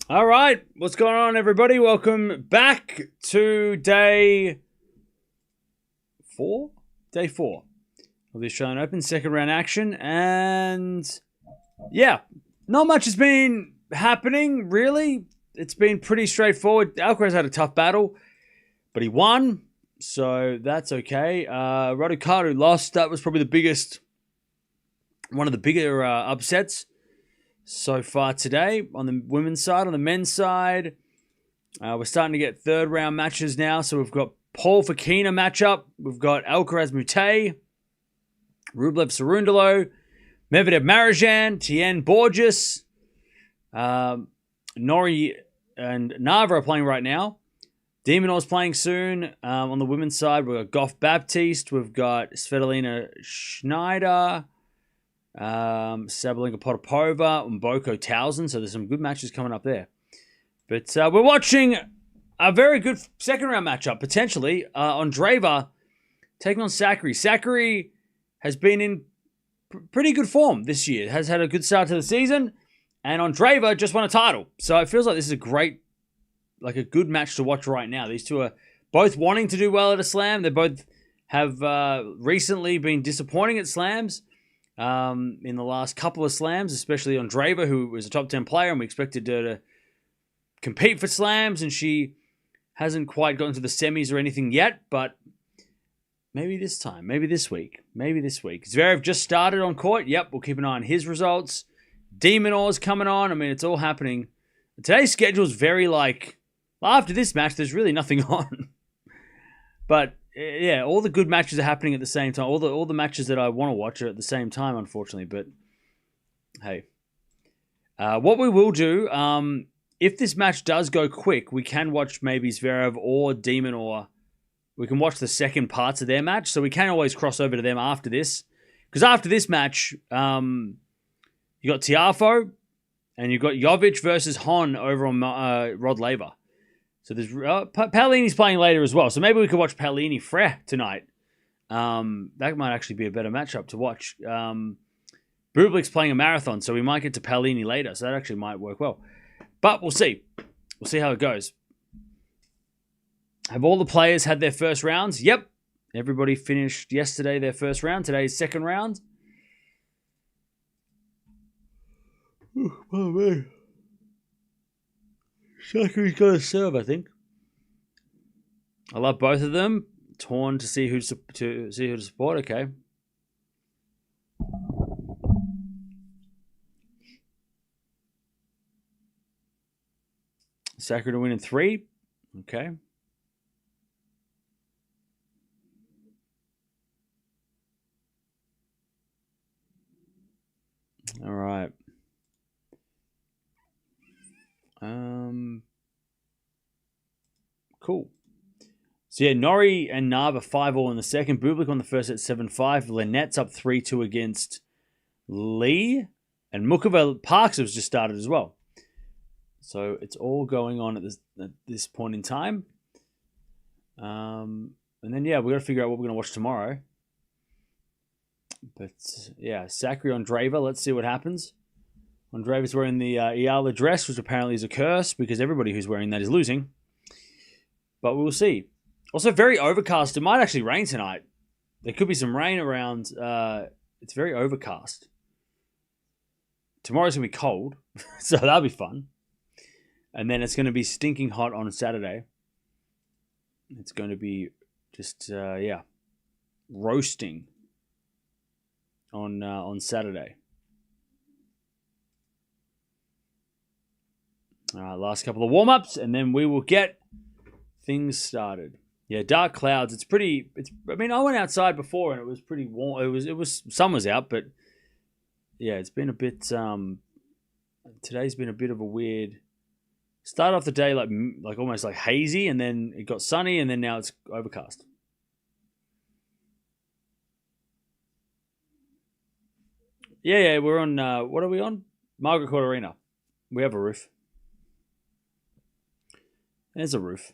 All right, what's going on, everybody? Welcome back to day four of the Australian Open, second round action. And yeah, not much has been happening, really. It's been pretty straightforward. Alcaraz had a tough battle, but he won, so that's okay. Raducanu lost. That was probably one of the bigger upsets so far today on the women's side. On the men's side, we're starting to get third round matches now. So we've got Paul Fokina matchup. We've got Alcaraz Mute, Rublev Cerundolo, Medvedev Marijan, Tien Borges, Norrie and Nava are playing right now. Demonor's playing soon. On the women's side, we've got Goff Baptiste. We've got Svitolina Schneider. Sabalenka Potapova and Boko Towson. So there's some good matches coming up there. But we're watching a very good second round matchup, potentially. Andreeva taking on Sakari. Sakari has been in pretty good form this year. Has had a good start to the season. And Andreeva just won a title. So it feels like this is a good match to watch right now. These two are both wanting to do well at a slam. They both have recently been disappointing at slams. In the last couple of slams, especially Andreeva, who was a top 10 player, and we expected her to compete for slams, and she hasn't quite gotten to the semis or anything yet, but maybe this time, maybe this week. Zverev just started on court. Yep, we'll keep an eye on his results. Demonor's coming on. I mean, it's all happening. Today's schedule is very after this match, there's really nothing on. But yeah, all the good matches are happening at the same time. All the matches that I want to watch are at the same time, unfortunately. But hey, what we will do, if this match does go quick, we can watch maybe Zverev or Demonor. We can watch the second parts of their match, so we can always cross over to them after this. Because after this match, you got Tiafoe and you've got Jovic versus Hon over on Rod Laver. So there's Paolini's playing later as well. So maybe we could watch Paolini Frere tonight. That might actually be a better matchup to watch. Bublik's playing a marathon, so we might get to Paolini later. So that actually might work well. But we'll see. We'll see how it goes. Have all the players had their first rounds? Yep. Everybody finished yesterday their first round. Today's second round. Oh, man. Sakari's got to serve, I think. I love both of them. Torn to see who to support. Okay. Sakari to win in 3. Okay. All right. Cool. So yeah, Norrie and Nava 5-all in the second. Bublik on the first at 7-5. Lynette's up 3-2 against Lee. And Mukova Parks has just started as well. So it's all going on at this point in time. And then yeah, we've got to figure out what we're going to watch tomorrow. But yeah, Sakari Andreeva. Let's see what happens. Andreeva's wearing the Eala dress, which apparently is a curse because everybody who's wearing that is losing. But we will see. Also, very overcast. It might actually rain tonight. There could be some rain around. It's very overcast. Tomorrow's going to be cold, so that'll be fun. And then it's going to be stinking hot on Saturday. It's going to be just, roasting on Saturday. All right, last couple of warm-ups, and then we will get things started. Yeah, dark clouds. I went outside before and it was pretty warm. It was sun was out, but yeah, it's been a bit. Today's been a bit of a weird. Started off the day like almost like hazy, and then it got sunny, and then now it's overcast. Yeah, we're on. What are we on? Margaret Court Arena. We have a roof. There's a roof.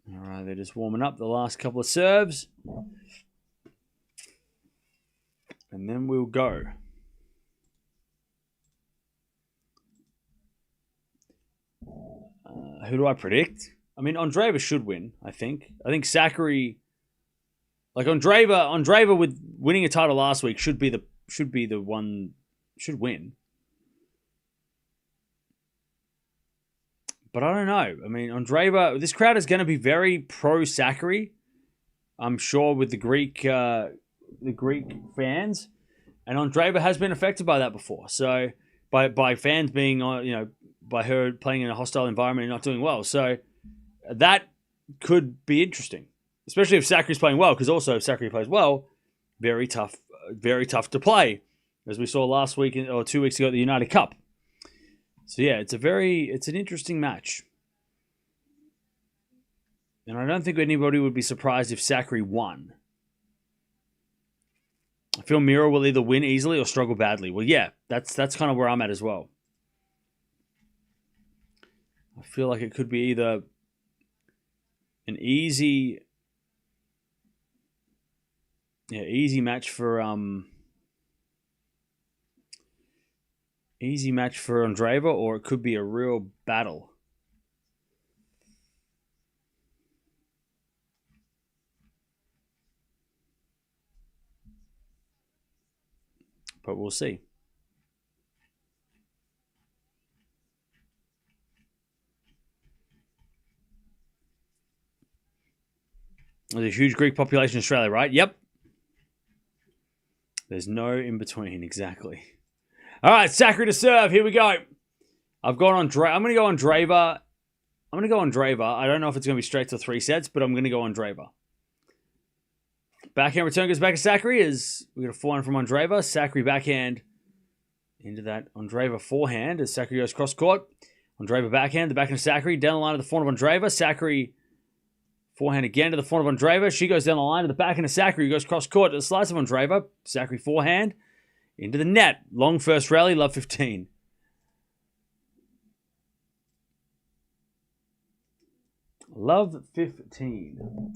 All All right, they're just warming up the last couple of serves. And then we'll go. Who do I predict? I mean, Andreeva should win, I think. I think Sakari... Like, Andreeva with winning a title last week should be the one... Should win. But I don't know. I mean, Andreeva... This crowd is going to be very pro-Sakari. I'm sure with the Greek fans. And Andreeva has been affected by that before. So, by fans being, by her playing in a hostile environment and not doing well. So, that could be interesting. Especially if Sakari's playing well. Because also, if Sakari plays well, very tough to play. As we saw last week or 2 weeks ago at the United Cup. So, yeah, it's an interesting match. And I don't think anybody would be surprised if Sakari won. I feel Mirra will either win easily or struggle badly. Well, yeah, that's kind of where I'm at as well. I feel like it could be either an easy match for Andreeva, or it could be a real battle. But we'll see. There's a huge Greek population in Australia, right? Yep. There's no in between, exactly. All right, Sakari to serve. Here we go. I've gone on I'm going to go on Andreeva. I don't know if it's going to be straight to 3 sets, but I'm going to go on Andreeva. Backhand return goes back to Sakari as we got a forehand from Andreeva. Sakari backhand into that Andreeva forehand as Sakari goes cross court. Andreeva backhand, the backhand of Sakari, down the line to the forehand of Andreeva. Sakari forehand again to the forehand of Andreeva. She goes down the line to the backhand of Sakari, goes cross court to the slice of Andreeva. Sakari forehand into the net. Long first rally, love 15. Love 15.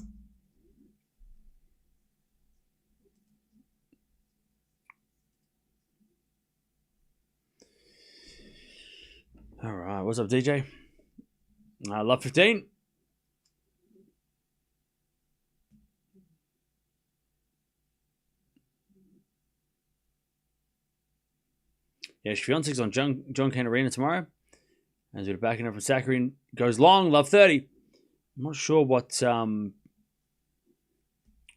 All right, what's up, DJ? Love 15. Yeah, Swiatek's on John Cain Arena tomorrow. As we're backing up from Sakari goes long, love 30. I'm not sure what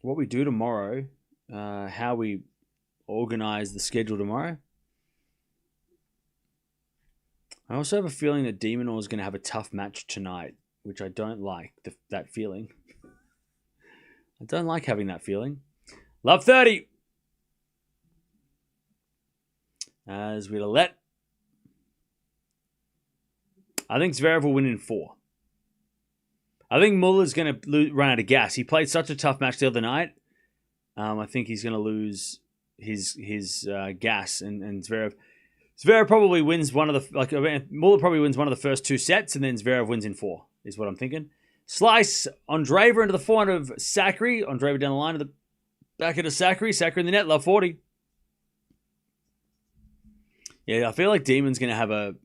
we do tomorrow, how we organize the schedule tomorrow. I also have a feeling that Demonor is going to have a tough match tonight, which I don't like, that feeling. I don't like having that feeling. Love 30. As we let. I think Zverev will win in 4. I think Muller's going to run out of gas. He played such a tough match the other night. I think he's going to lose his gas, and Zverev probably wins one of the Muller probably wins one of the first 2 sets, and then Zverev wins in 4. Is what I'm thinking. Slice Andreeva into the forehand of Sakari. Andreeva down the line to the back of Sakari. Sakari in the net. Love 40. Yeah, I feel like Demon's going to have a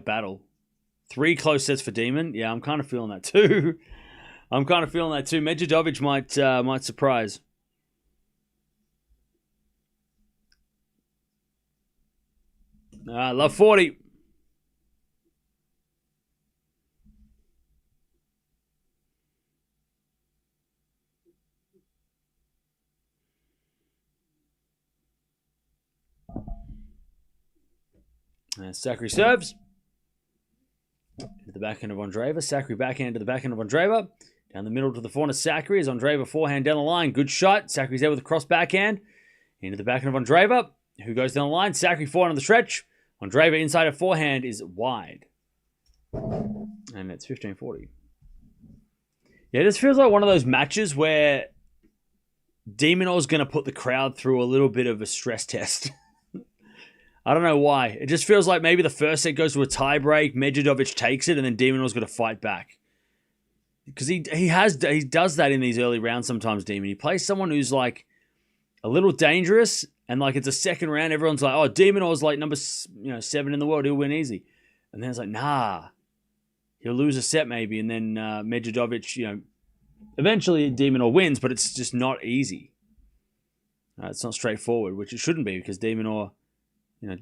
battle. 3 close sets for Demon. Yeah, I'm kind of feeling that too. Medvedev might surprise. Love 40. Sakari serves. Into the backhand of Andreeva. Sakari backhand to the backhand of Andreeva. Down the middle to the forehand of Sakari as Andreeva forehand down the line. Good shot. Sakari's there with a cross backhand. Into the backhand of Andreeva, who goes down the line. Sakari forehand on the stretch. Andreeva inside her forehand is wide. And it's 15-40. Yeah, this feels like one of those matches where Demonor's going to put the crowd through a little bit of a stress test. I don't know why. It just feels like maybe the first set goes to a tie break, Medvedev takes it, and then Demonor's going to fight back. because he does that in these early rounds sometimes, Demon. He plays someone who's like a little dangerous, and like it's a second round, everyone's like, oh, Demon Orr's like number 7 in the world, he'll win easy. And then it's like, nah, he'll lose a set maybe, and then Medvedev, eventually Demon Orr wins, but it's just not easy. It's not straightforward, which it shouldn't be, because Demon Orr,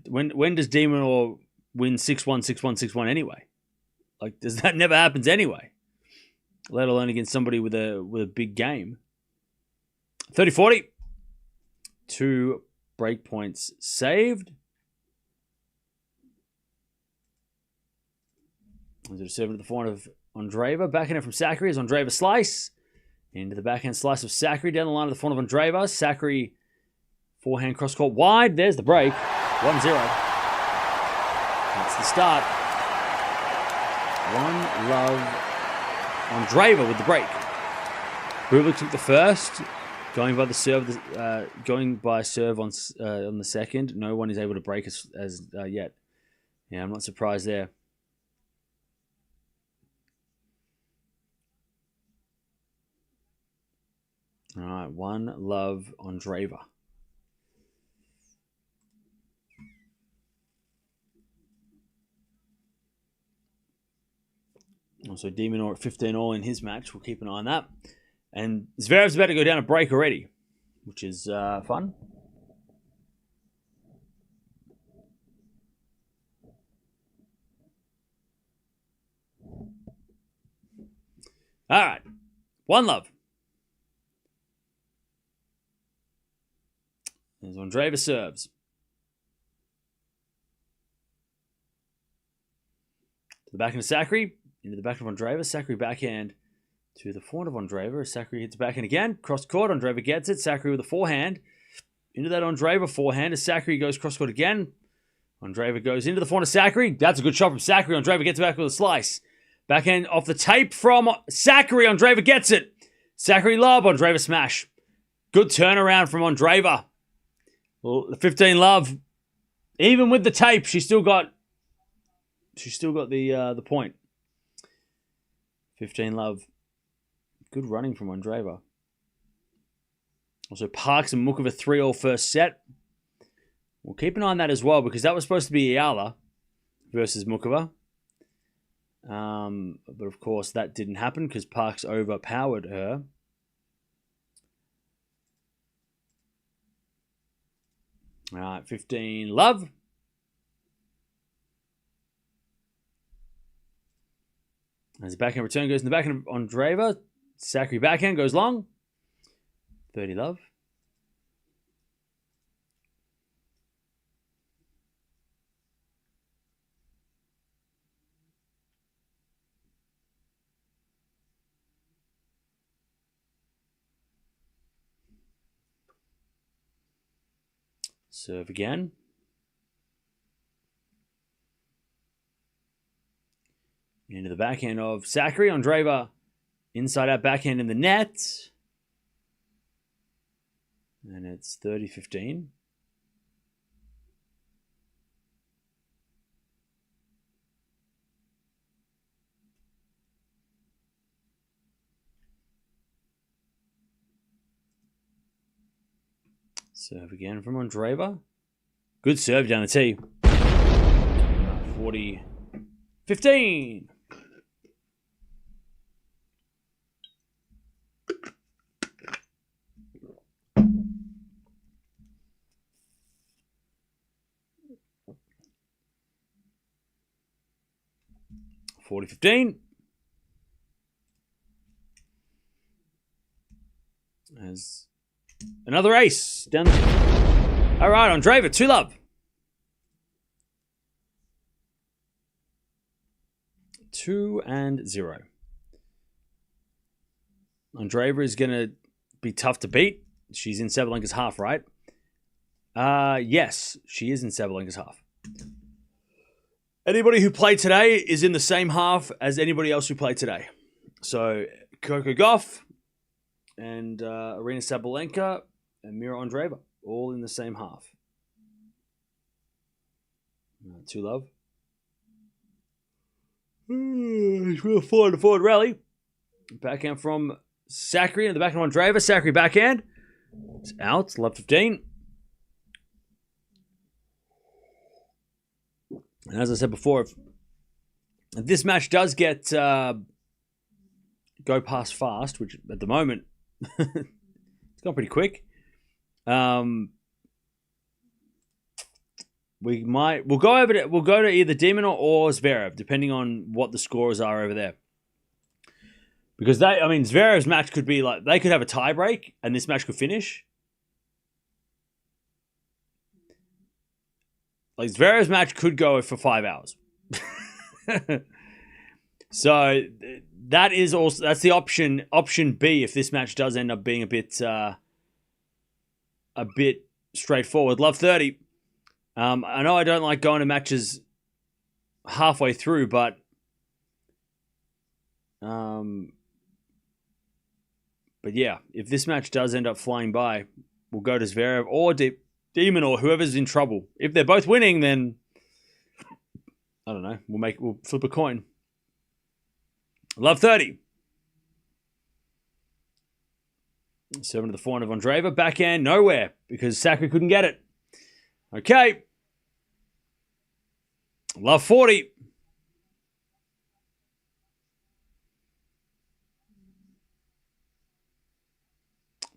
when does Demon Orr win 6-1, 6-1, 6-1 anyway? Like, that never happens anyway, let alone against somebody with a big game. 30-40. 2 break points saved. There's a serve to the forehand of Andreeva. Backhand from Sakari as Andreeva slice. Into the backhand slice of Sakari. Down the line of the forehand of Andreeva. Sakari forehand cross court wide. There's the break. 1-0. That's the start. 1-love. Andreeva with the break. Bublik took the first. Going by serve on the second. No one is able to break as yet. Yeah, I'm not surprised there. All right, 1-love Andreeva. Also, Demon Orr at 15-all in his match. We'll keep an eye on that. And Zverev's about to go down a break already, which is fun. All right. 1-love. As Andreeva serves. To the backhand of Sakari. Into the backhand of Andreeva. Sakari backhand to the forehand of Andreeva. Sakari hits backhand again. Cross court. Andreeva gets it. Sakari with a forehand. Into that Andreeva forehand. As Sakari goes cross court again. Andreeva goes into the forehand of Sakari. That's a good shot from Sakari. Andreeva gets it back with a slice. Backhand off the tape from Sakari. Andreeva gets it. Sakari lob. Andreeva smash. Good turnaround from Andreeva. Well, the 15-love. Even with the tape, she still got the point. 15-love. Good running from Andreeva. Also, Parks and Mukova 3-all first set. We'll keep an eye on that as well, because that was supposed to be Eala versus Mukova. But of course, that didn't happen because Parks overpowered her. All right, 15-love. As the backhand return goes in the backhand of Andreeva. Sakari backhand goes long. 30-love. Serve again. Into the backhand of Sakari. Andreeva inside out backhand in the net. And it's 30-15. Serve again from Andreeva. Good serve down the tee. 40-15. As another ace down the... All right, Andreeva, 2-love. 2-0. Andreeva is going to be tough to beat. She's in Sabalenka's half, right? Yes, she is in Sabalenka's half. Anybody who played today is in the same half as anybody else who played today. So, Coco Gauff and Aryana Sabalenka and Mirra Andreeva, all in the same half. 2-love. Forward rally. Backhand from Sakkari and the backhand on Andreeva. Sakkari backhand. It's out. Love 15. And as I said before, if this match does get go past fast, which at the moment it's gone pretty quick. We'll go to either de Minaur or Zverev, depending on what the scores are over there. Because Zverev's match could be like, they could have a tie break and this match could finish. Like, Zverev's match could go for 5 hours. So that's the option B if this match does end up being a bit straightforward. Love 30. I know I don't like going to matches halfway through, but yeah, if this match does end up flying by, we'll go to Zverev or de Minaur or whoever's in trouble. If they're both winning, then I don't know. We'll flip a coin. Love 30. 7 to the forehand of Andreeva. Backhand, nowhere, because Sakkari couldn't get it. Okay. Love 40.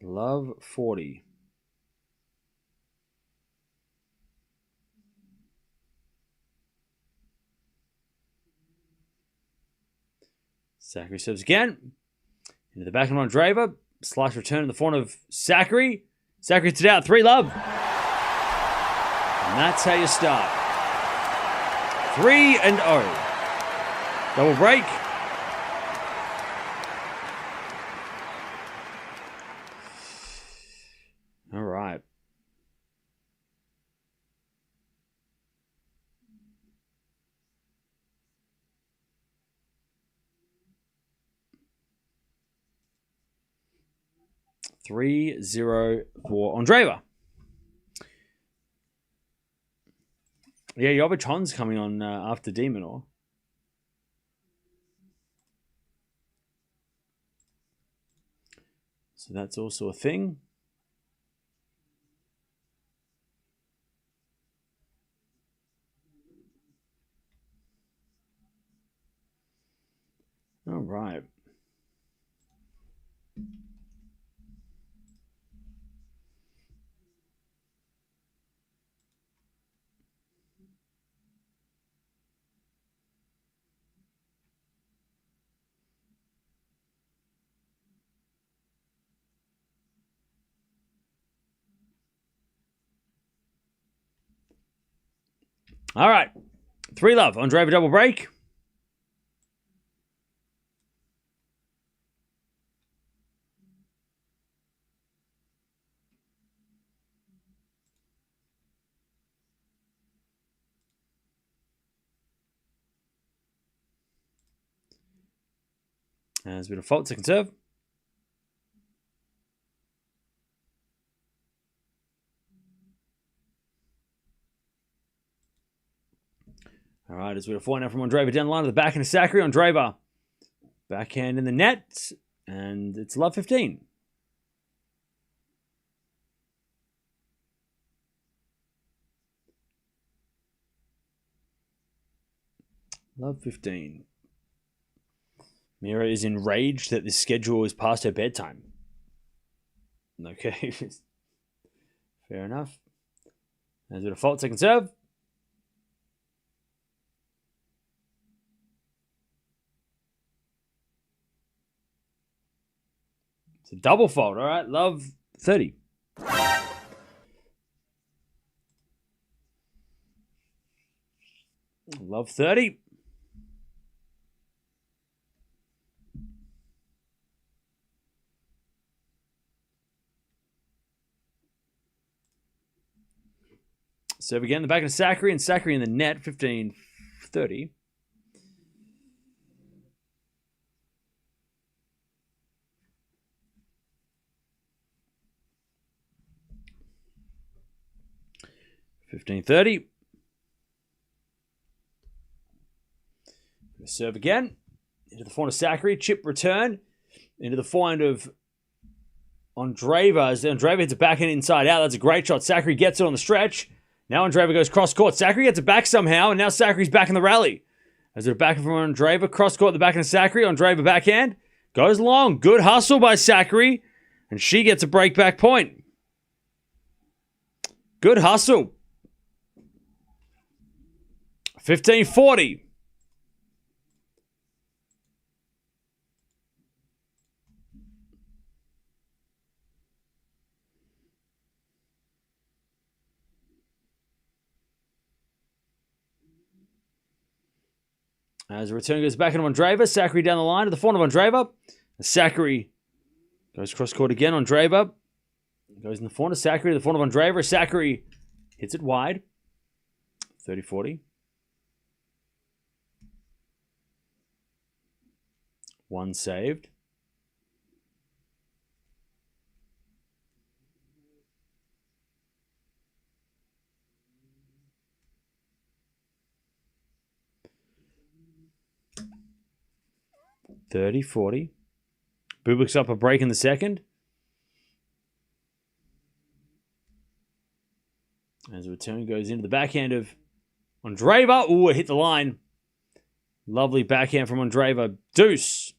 Love 40. Sakkari serves again. Into the backhand on Andreeva. Slice return in the forehand of Sakkari. Sakkari hits it out. 3 love. And that's how you start. 3-0. Double break. All right. (3-0) for Andreeva. Yeah, Jovic's coming on after de Minaur. So that's also a thing. All right. All right. 3 love. Andreeva double break. There's been a fault, second serve. All right, as we have 4 now from Andreeva down the line to the backhand of Sakkari. Andreeva backhand in the net, and it's love 15. Love 15. Mirra is enraged that this schedule is past her bedtime. Okay. Fair enough. As with a fault, second serve. It's a double fault. All right. Love 30. Love 30. Serve again, the back of Sakari, and Sakari in the net, 15-30. (15-30). Serve again. Into the forehand of Sakari. Chip return. into the forehand of Andreeva. As Andreeva hits a backhand inside out. That's a great shot. Sakari gets it on the stretch. Now Andreeva goes cross court. Sakari gets it back somehow, and now Sakari's back in the rally. As they're back from Andreeva, cross court, the backhand of Sakari. Andreeva backhand goes long. Good hustle by Sakari, and she gets a break back point. Good hustle. 15-40. As the return goes back into Andreeva, Sakari down the line to the front of Andreeva. Sakari goes cross court again. Andreeva goes in the front of Sakari, the front of Andreeva. Sakari hits it wide. 30-40. One saved. $30-40. Bublik's up a break in the second. As the return goes into the backhand of Andreeva. Ooh, it hit the line. Lovely backhand from Andreeva. Deuce.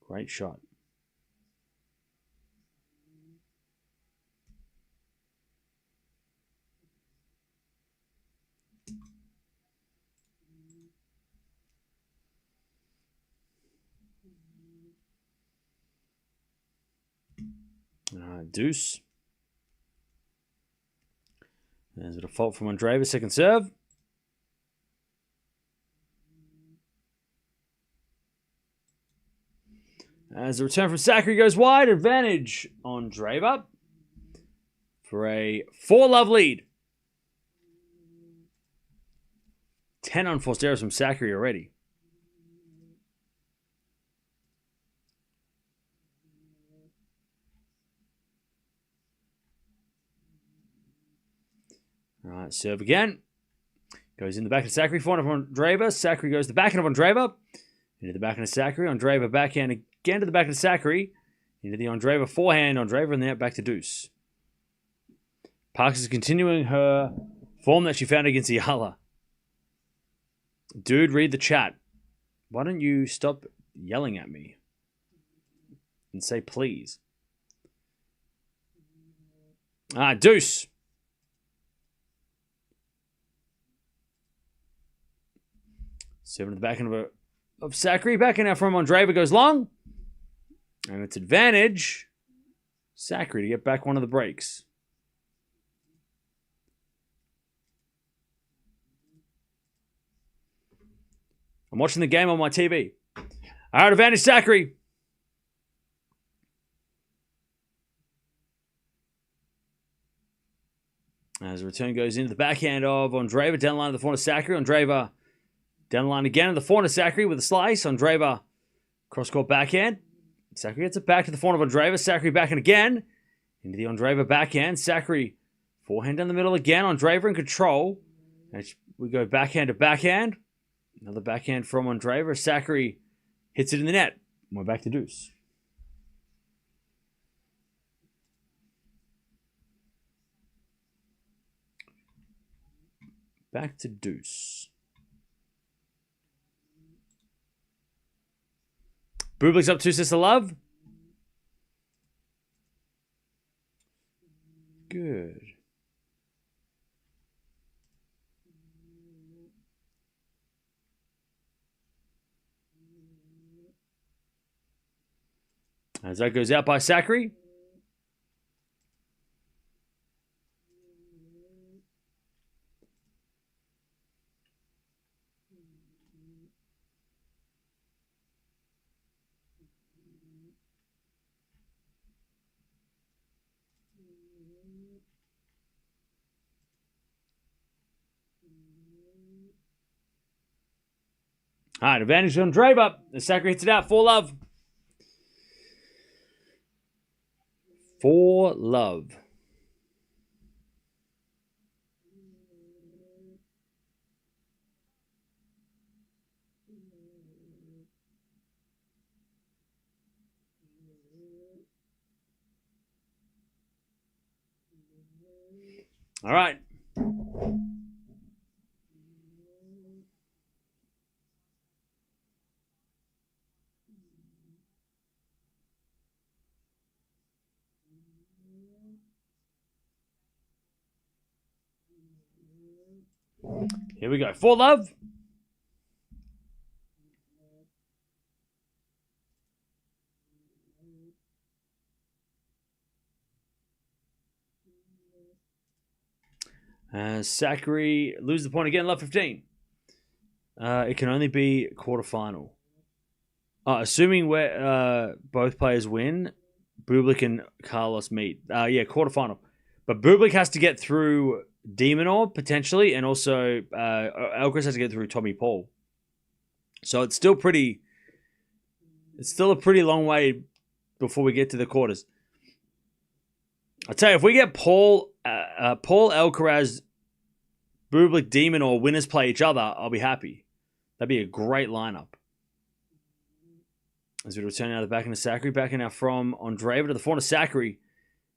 Great shot. Deuce. There's a default from Andreeva. Second serve. As the return from Sakari goes wide, advantage Andreeva for a 4-love lead. 10 unforced errors from Sakari already. All right, serve again. Goes in the back of Sakari, forehand of Andreeva. Sakari goes to the backhand of Andreeva. Into the backhand of Sakari. Andreeva backhand again to the back of Sakari. Into the Andreeva forehand. Andreeva and then back to deuce. Parks is continuing her form that she found against Eala. Dude, read the chat. Why don't you stop yelling at me? And say please. Deuce. Seven to the backhand of Sakari. Backhand now from Andreeva goes long. And it's advantage Sakari to get back one of the breaks. I'm watching the game on my TV. All right, advantage Sakari. As the return goes into the backhand of Andreeva. Down the line of the front of Sakari. Andreeva down the line again in the front of Sakari with a slice. Andreeva cross-court backhand. Sakari gets it back to the front of Andreeva. Sakari backhand again. Into the Andreeva backhand. Sakari forehand down the middle again. Andreeva in control. And we go backhand to backhand. Another backhand from Andreeva. Sakari hits it in the net. We're back to deuce. Back to deuce. Bublik's up 2 sets to love. Good. As that goes out by Sakari. All right, advantage on Andreeva. The Sakari hits it out. 4-love. 4-love. All right. Here we go. For love. Sakari lose the point again. Love 15. It can only be quarterfinal. Assuming where both players win, Bublik and Carlos meet. Yeah, quarterfinal. But Bublik has to get through Demonor, potentially, and also Alcaraz has to get through Tommy Paul. So it's still a pretty long way before we get to the quarters. I'll tell you, if we get Paul, Alcaraz, Bublik, Demonor winners play each other, I'll be happy. That'd be a great lineup. As we return out of the back into Sakari, back in now from Andreeva to the front of Sakari.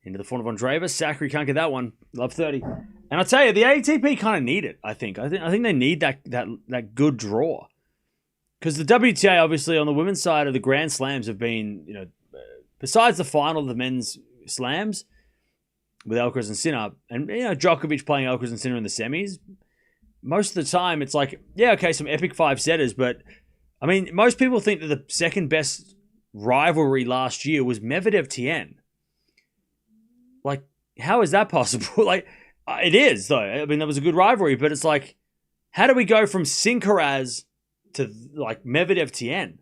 Into the front of Andreeva. Sakari can't get that one. Love 30. And I'll tell you, the ATP kind of need it, I think. I think they need that good draw. Because the WTA, obviously, on the women's side of the Grand Slams have been, besides the final of the men's slams with Alcaraz and Sinner, and, Djokovic playing Alcaraz and Sinner in the semis, most of the time it's like, yeah, okay, some epic five-setters, but, I mean, most people think that the second best rivalry last year was Medvedev-Tien. Like, how is that possible? Like, it is, though. I mean, that was a good rivalry, but it's like, how do we go from Sinkaraz to, like, Medvedev-Tien?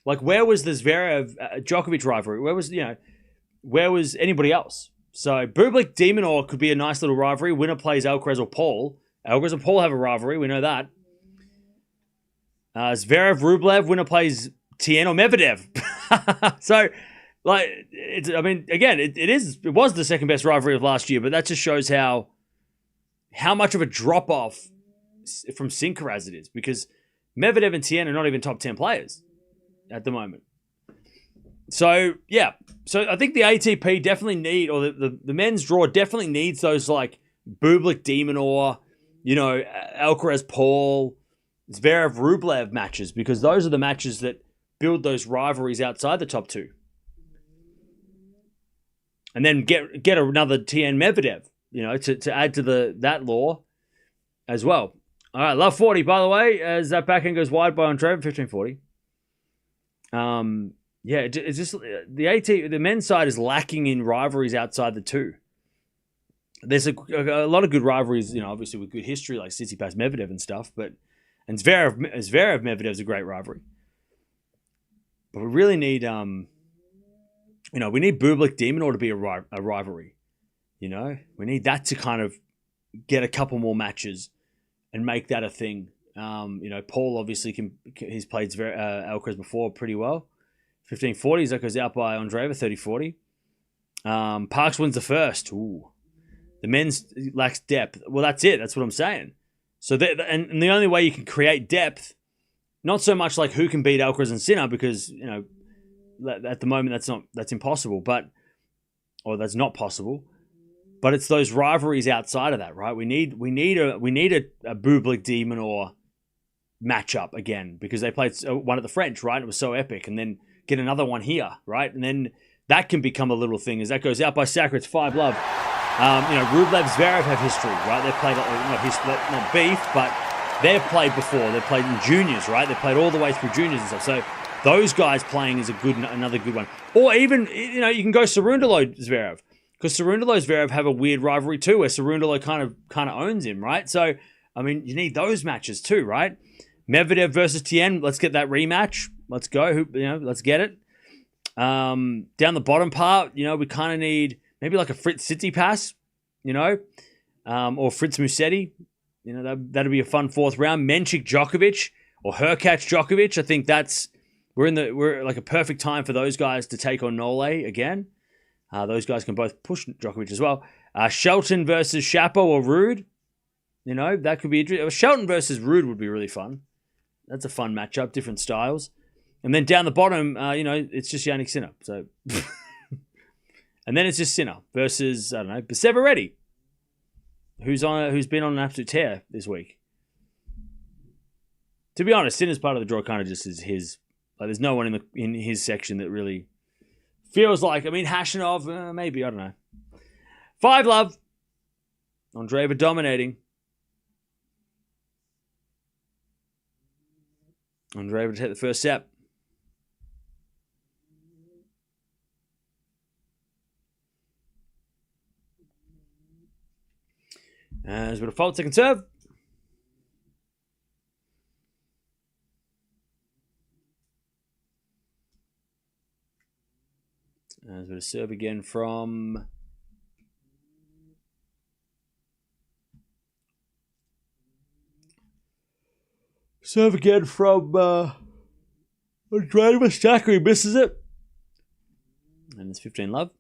Like, where was the Zverev-Djokovic rivalry? Where was anybody else? So, Bublik De Minaur could be a nice little rivalry. Winner plays Alcaraz or Paul. Alcaraz and Paul have a rivalry. We know that. Zverev-Rublev, winner plays Tien or Medvedev. So, like, it was the second best rivalry of last year, but that just shows how much of a drop off from Sinkaraz it is, because Medvedev and Tien are not even top 10 players at the moment. So, yeah. So, I think the ATP definitely or the men's draw definitely needs those, like, Bublik, De Minaur, Alcaraz, Paul, Zverev, Rublev matches, because those are the matches that build those rivalries outside the top two. And then get another Tien Medvedev, to add to that law as well. All right, love 40, by the way, as that backhand goes wide by Andreeva, 15-40. Yeah, it's just the men's side is lacking in rivalries outside the two. There's a lot of good rivalries, obviously with good history like Tsitsipas Medvedev and stuff, and Zverev Medvedev is a great rivalry. But we really need we need Bublik De Minaur to be a rivalry. We need that to kind of get a couple more matches and make that a thing. Paul obviously he's played Alcaraz before pretty well. 15-40, that goes out by Andreeva, 30-40. Parks wins the first. Ooh. The men's lacks depth. Well, that's it. That's what I'm saying. So and the only way you can create depth, not so much like who can beat Alcaraz and Sinner, because at the moment that's impossible, or that's not possible. But it's those rivalries outside of that, right? We need a Bublik De Minaur matchup again, because they played one at the French, right? It was so epic, and then get another one here, right? And then that can become a little thing as that goes out by Sakari. It's 5-love. Rublev, Zverev have history, right? They've played not beef, but they've played before. They've played in juniors, right? They've played all the way through juniors and stuff. So those guys playing is another good one. Or even you can go Cerundolo Zverev, because Cerundolo Zverev have a weird rivalry too, where Cerundolo kind of owns him, right? So I mean, you need those matches too, right? Medvedev versus Tien. Let's get that rematch. Let's go. Let's get it. Down the bottom part, we kind of need maybe like a Fritz Tsitsipas, or Fritz Musetti. That'd be a fun fourth round. Menchik Djokovic or Hurkacz Djokovic. I think we're like a perfect time for those guys to take on Nole again. Those guys can both push Djokovic as well. Shelton versus Shapo or Rude. That could be interesting. Shelton versus Rude would be really fun. That's a fun matchup, different styles. And then down the bottom, it's just Jannik Sinner. So, and then it's just Sinner versus, I don't know, Perseveretti. who's been on an absolute tear this week. To be honest, Sinner's part of the draw kind of just is his. Like, there's no one in his section that really feels like. I mean, Hashanov, maybe, I don't know. 5-love. Andreeva dominating. Andreeva to take the first set. There's a bit of fault, second serve. There's a bit of serve again from... Serve again from Andreeva. Sakari misses it. And it's 15-love.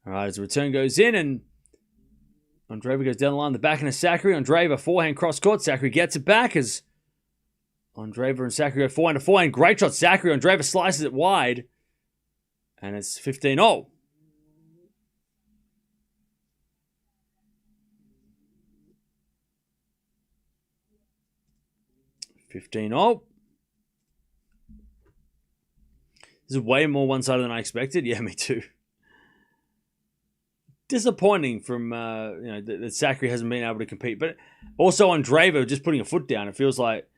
All right, as the return goes in and Andreeva goes down the line, the backhand of Sakari. Andreeva, forehand cross-court. Sakari gets it back as Andreeva and Sakari go forehand to forehand. Great shot, Sakari. Andreeva slices it wide. And it's 15-all. This is way more one-sided than I expected. Yeah, me too. Disappointing from that Sakari hasn't been able to compete, but also Andreeva just putting a foot down. It feels like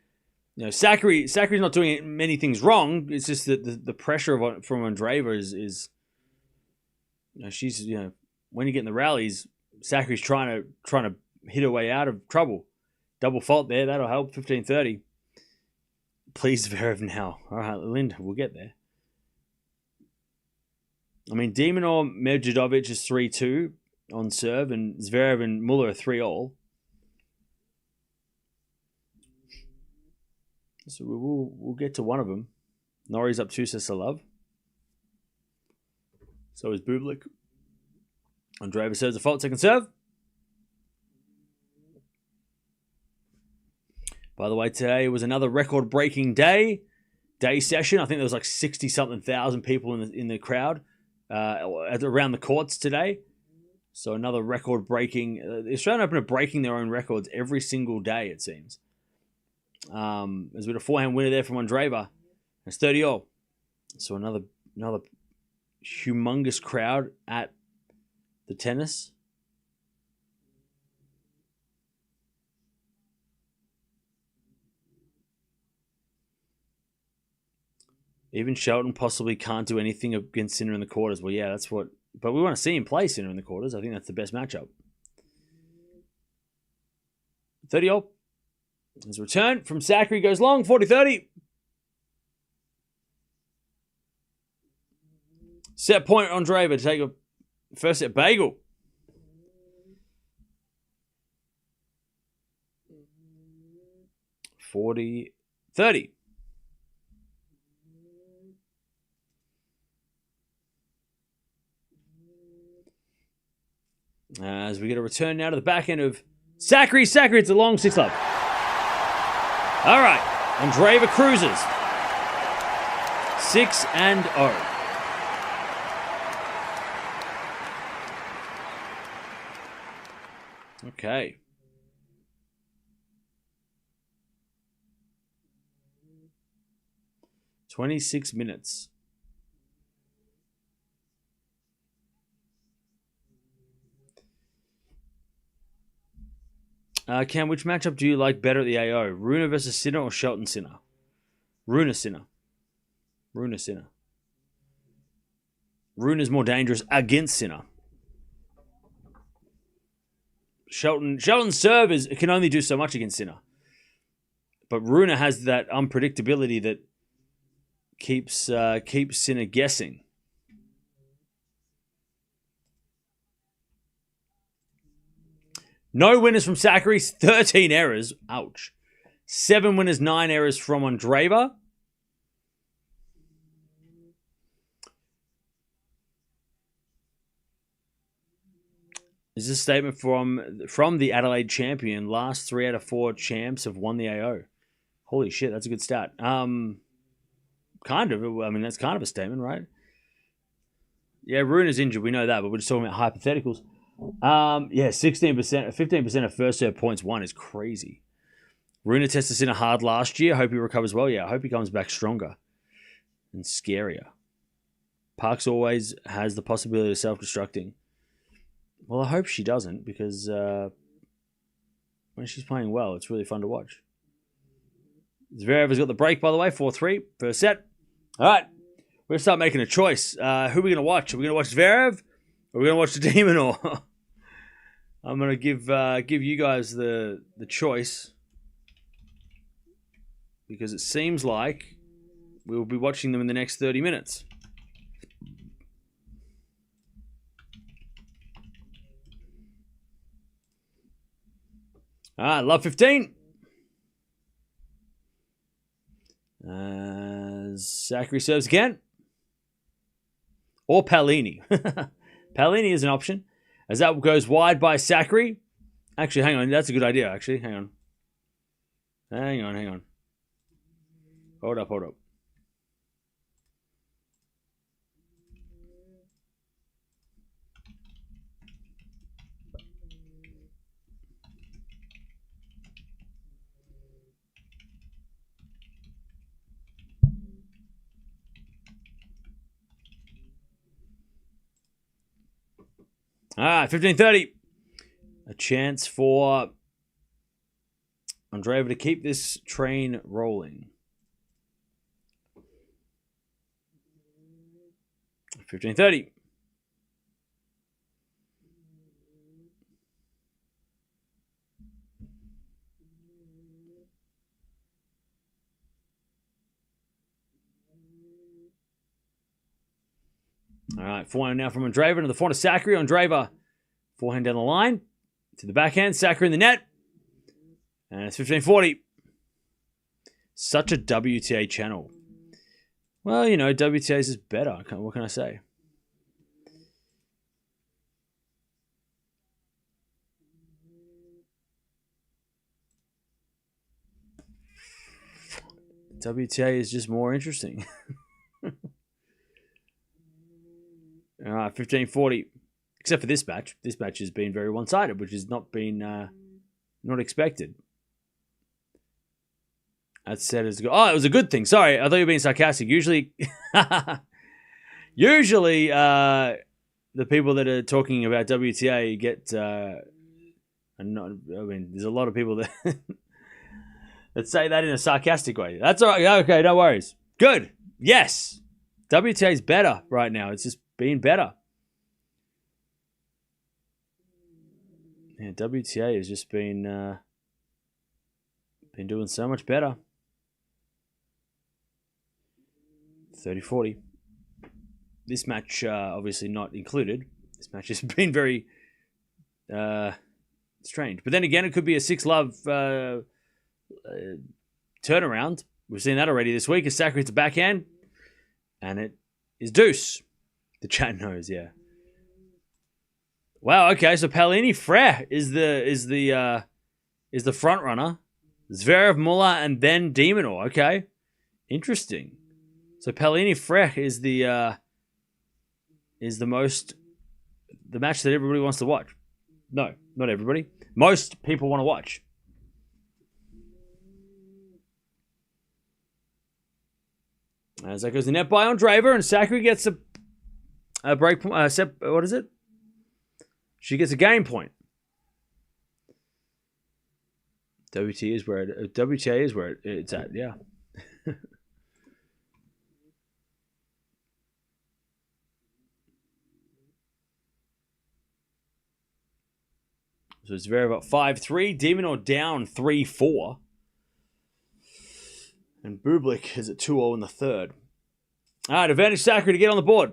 Sakari's not doing many things wrong. It's just that the pressure from Andreeva is she's when you get in the rallies, Sakari's trying to hit her way out of trouble. Double fault there, that'll help. 15-30. Please Zverev now. All right, Linda, we'll get there. I mean, Demonor Medvedovic is 3-2 on serve, and Zverev and Muller are 3-all. So we'll get to one of them. Norrie's up 2 sets to love. So is Bublik. Andreeva serves the fault, second serve. By the way, today was another record-breaking day session. I think there was like 60-something thousand people in the crowd. Around the courts today. So another record-breaking... the Australian Open are breaking their own records every single day, it seems. There's a bit of forehand winner there from Andreeva. It's 30-all. So another humongous crowd at the tennis. Even Shelton possibly can't do anything against Sinner in the quarters. Well, yeah, that's what... But we want to see him play Sinner in the quarters. I think that's the best matchup. 30-all. His return from Sakari goes long. 40-30. Set point Andreeva to take a first set bagel. 40-30. As we get a return now to the back end of Sakari. Sakari, it's a long 6-love. All right. Andreeva cruises. 6-0. Okay. "26 minutes. Cam, which matchup do you like better at the AO? Rune versus Sinner or Shelton Sinner? Rune Sinner. Rune Sinner. Rune is more dangerous against Sinner. Shelton's serve can only do so much against Sinner. But Rune has that unpredictability that keeps Sinner guessing. No winners from Sakari, 13 errors. Ouch. 7 winners, 9 errors from Andreeva. This is a statement from the Adelaide champion. Last 3 out of 4 champs have won the AO. Holy shit, that's a good stat. Kind of. I mean, that's kind of a statement, right? Yeah, Rune is injured. We know that, but we're just talking about hypotheticals. Yeah, 16%, 15% of first serve points won is crazy. Rune tested Sinner hard last year. Hope he recovers well. Yeah, I hope he comes back stronger and scarier. Parks always has the possibility of self-destructing. Well, I hope she doesn't, because when she's playing well, it's really fun to watch. Zverev has got the break, by the way, 4-3, first set. All right, we're going to start making a choice. Who are we going to watch? Are we going to watch Zverev, or are we going to watch the Demon? Or I'm going to give you guys the choice, because it seems like we will be watching them in the next 30 minutes. All right, love 15. Sakari serves again. Or Palini. Palini is an option. As that goes wide by Sakari. Actually, hang on. That's a good idea, actually. Hang on. Hang on. Hold up. All right, 15:30. A chance for Andreeva to keep this train rolling. 15:30. All right, forehand now from Andreeva to the forehand of Sakari. Andreeva, forehand down the line to the backhand. Sakari in the net. And it's 15:40. Such a WTA channel. Well, you know, WTA's is better. What can I say? WTA is just more interesting. All right, 15:40. Except for this match. This match has been very one-sided, which has not been not expected. That said, it was a good thing. Sorry, I thought you were being sarcastic. Usually, the people that are talking about WTA get. There's a lot of people that that say that in a sarcastic way. That's all right. Okay, no worries. Good. Yes, WTA is better right now. It's just been better. Yeah, WTA has just been doing so much better. 30-40. This match, obviously not included. This match has been very strange. But then again, it could be a 6-love turnaround. We've seen that already this week. As Sakari hits a backhand, and it is deuce. The chat knows, yeah. Wow. Okay, so Palini Frere is the front runner. Zverev, Muller, and then Demonor. Okay, interesting. So Palini Frere is the match that everybody wants to watch. No, not everybody. Most people want to watch. As that goes the net by Andreeva, and Sakari gets a break. What is it? She gets a game point. WTA is where it's at. Yeah. So it's Zverev up 5-3. Demonor down 3-4. And Bublik is at 2-0 in the third. All right, advantage Sakari to get on the board.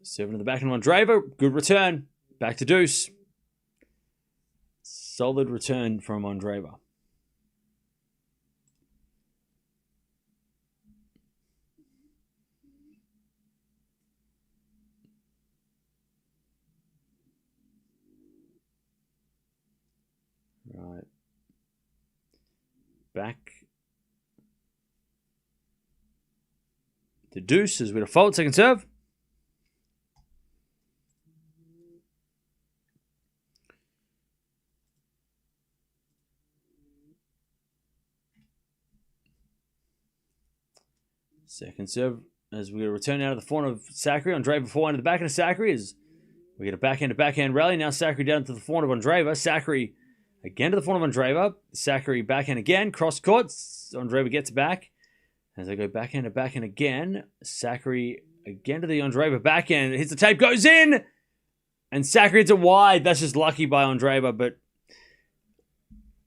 Seven in the back and Andreeva. Good return. Back to deuce. Solid return from Andreeva. back. The deuce is with a fault. Second serve. Second serve as we return out of the forehand of Sakkari. Andreeva forehand to the backhand of Sakkari as we get a backhand to backhand rally. Now Sakkari down to the forehand of Andreeva. Sakkari again to the forehand of Andreeva. Sakkari backhand again. Cross court. Andreeva gets back. As they go backhand to backhand again. Sakkari again to the Andreeva backhand. Hits the tape. Goes in. And Sakkari hits it wide. That's just lucky by Andreeva. But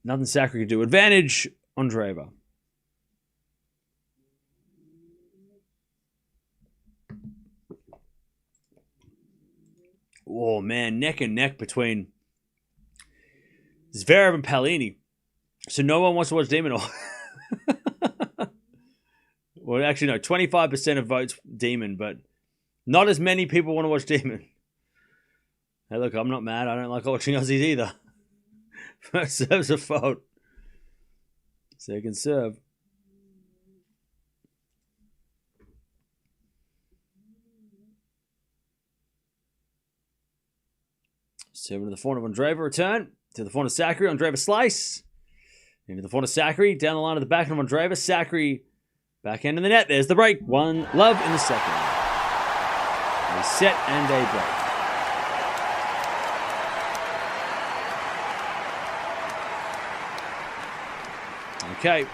nothing Sakkari could do. Advantage Andreeva. Oh, man, neck and neck between Zverev and Palini. So no one wants to watch Demon. Well, actually, no, 25% of votes Demon, but not as many people want to watch Demon. Hey, look, I'm not mad. I don't like watching Aussies either. First serve's a fault. Second serve. Serve to the forehand of Andreeva, return. To the forehand of Sakkari, Andreeva slice. Into the forehand of Sakkari, down the line of the backhand of Andreeva. Sakkari, backhand in the net. There's the break. 1-love in the second. A set and a break. Okay.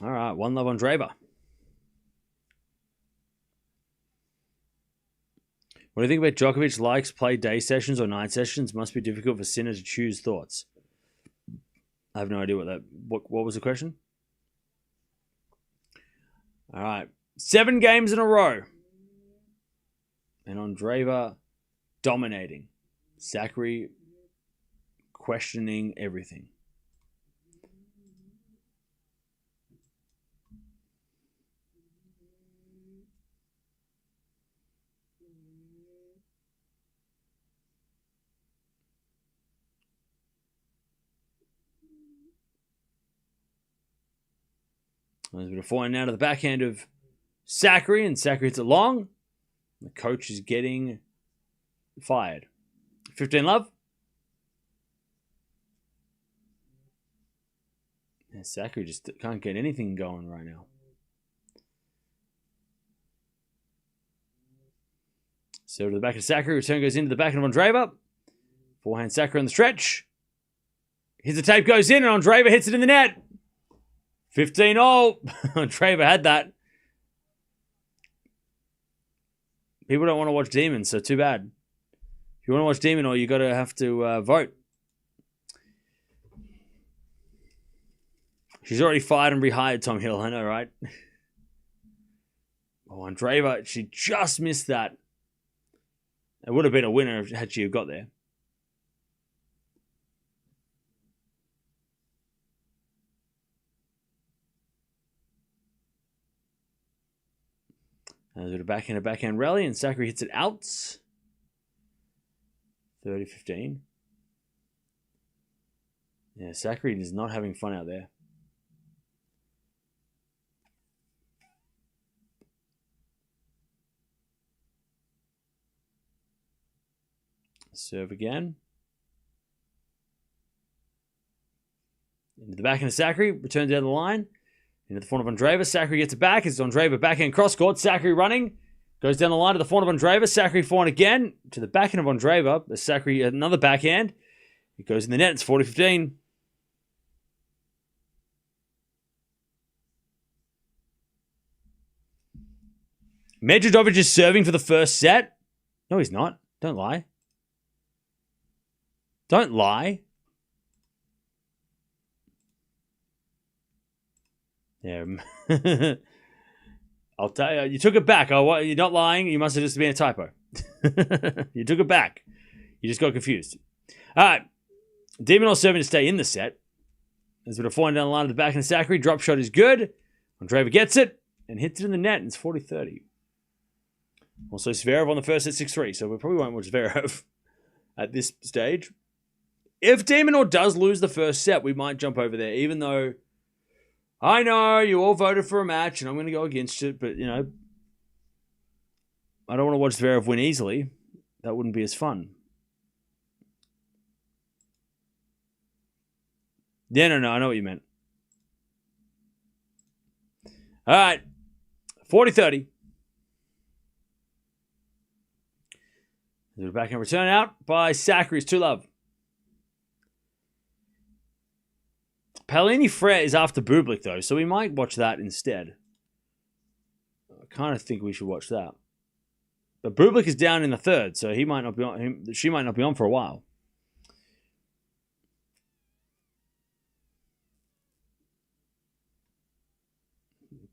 All right, 1-love Andreeva. What do you think about Djokovic likes play day sessions or night sessions? Must be difficult for Sinner to choose. Thoughts? I have no idea what was the question? All right. 7 games in a row. And Andreeva dominating. Sakkari questioning everything. There's a bit of forehand now to the backhand of Sakkari, and Sakkari hits it long. The coach is getting fired. 15-love. Yeah, Sakkari just can't get anything going right now. So to the back of Sakkari, return goes into the backhand of Andreeva. Forehand Sakkari on the stretch. Hits the tape, goes in, and Andreeva hits it in the net. 15-all. Andreeva had that. People don't want to watch Demon, so too bad. If you want to watch Demon, or you got to have to vote. She's already fired and rehired Tom Hill, I know, right? Oh, Andreeva, she just missed that. It would have been a winner had she got there. There's a backhand rally, and Sakkari hits it out. 30-15. Yeah, Sakkari is not having fun out there. Serve again. Into the backhand of Sakkari, returns down the line. Into the forehand of Andreeva. Sakkari gets it back. It's Andreeva backhand cross court. Sakkari running. Goes down the line to the forehand of Andreeva. Sakkari forehand again. To the backhand of Andreeva. Sakkari another backhand. It goes in the net. It's 40-15. Medvedev is serving for the first set. No, he's not. Don't lie. Don't lie. Yeah. I'll tell you. You took it back. You're not lying. You must have just been a typo. You took it back. You just got confused. All right. Demon all serving to stay in the set. There's a bit of forehand down the line of the backhand of Sakkari. Drop shot is good. Andreeva gets it and hits it in the net, and it's 40-30. Also, Zverev on the first at 6-3, so we probably won't watch Zverev at this stage. If de Minaur does lose the first set, we might jump over there, even though I know you all voted for a match, and I'm going to go against it, but, you know, I don't want to watch Zverev win easily. That wouldn't be as fun. Yeah, no, I know what you meant. All right, 40-30. The backhand return out by Sakari's 2-love. Palini Fret is after Bublik, though, so we might watch that instead. I kind of think we should watch that. But Bublik is down in the third, so he might not be on. She might not be on for a while.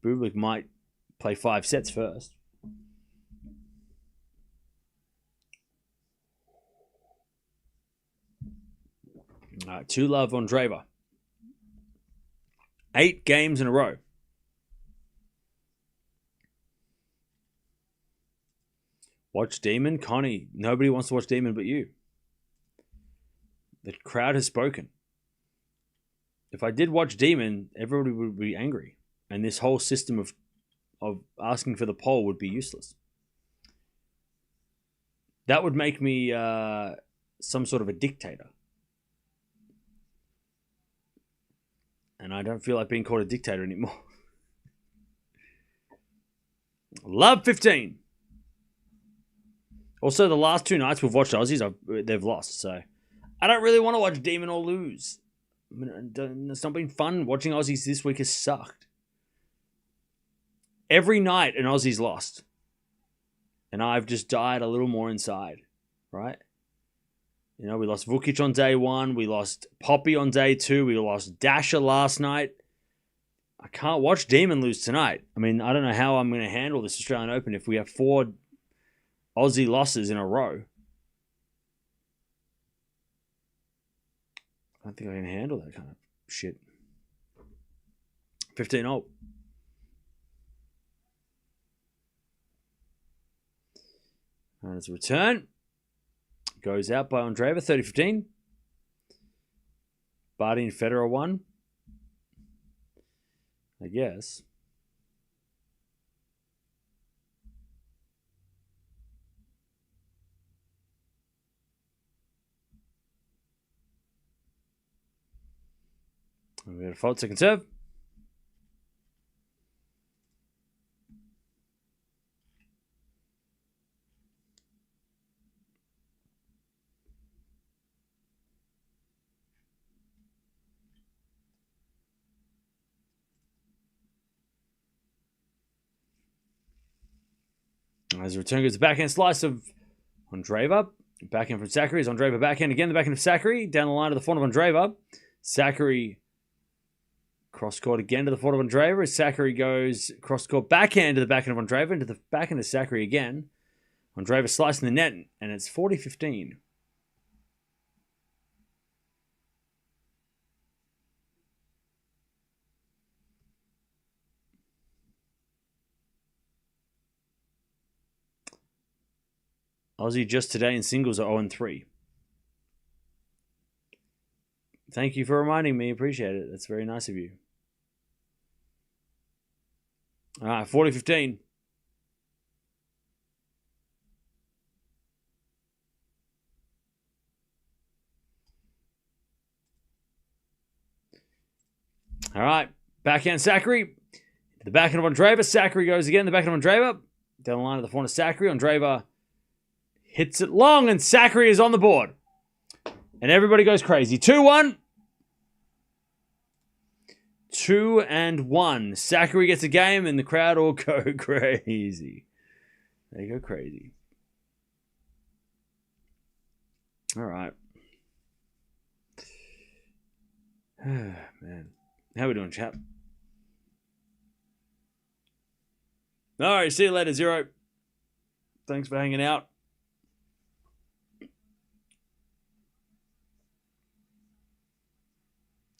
Bublik might play 5 sets first. All right, 2-love Andreeva. 8 games in a row. Watch Demon. Connie, nobody wants to watch Demon but you. The crowd has spoken. If I did watch Demon, everybody would be angry. And this whole system of asking for the poll would be useless. That would make me some sort of a dictator. And I don't feel like being called a dictator anymore. Love 15. Also, the last 2 nights we've watched Aussies, they've lost. So I don't really want to watch Demon or lose. I mean, it's not been fun. Watching Aussies this week has sucked. Every night an Aussie's lost. And I've just died a little more inside. Right? You know, we lost Vukic on day 1. We lost Poppy on day 2. We lost Dasher last night. I can't watch Demon lose tonight. I mean, I don't know how I'm going to handle this Australian Open if we have 4 Aussie losses in a row. I don't think I can handle that kind of shit. 15-0. And it's a return. Goes out by Andreeva, 30-15. Barty and Federer won. I guess. And we got a fault, second serve. As a return goes the backhand slice of Andreeva. Backhand from Sakari is Andreeva backhand again. The backhand of Sakari. Down the line to the front of Andreeva. Sakari cross court again to the front of Andreeva. As Sakari goes cross court backhand to the backhand of Andreeva. Into the backhand of Sakari again. Andreeva slicing the net. And it's 40-15. Aussie just today in singles are 0-3. Thank you for reminding me. Appreciate it. That's very nice of you. All right, 40-15. All right, backhand Sakari. The backhand of Andreeva. Sakari goes again. The backhand of Andreeva. Down the line of the front of Sakari. Andreeva hits it long, and Sakari is on the board. And everybody goes crazy. 2-1. 2-1. Sakari gets a game, and the crowd all go crazy. They go crazy. All right. Man. How we doing, chap? All right, see you later, Zero. Thanks for hanging out.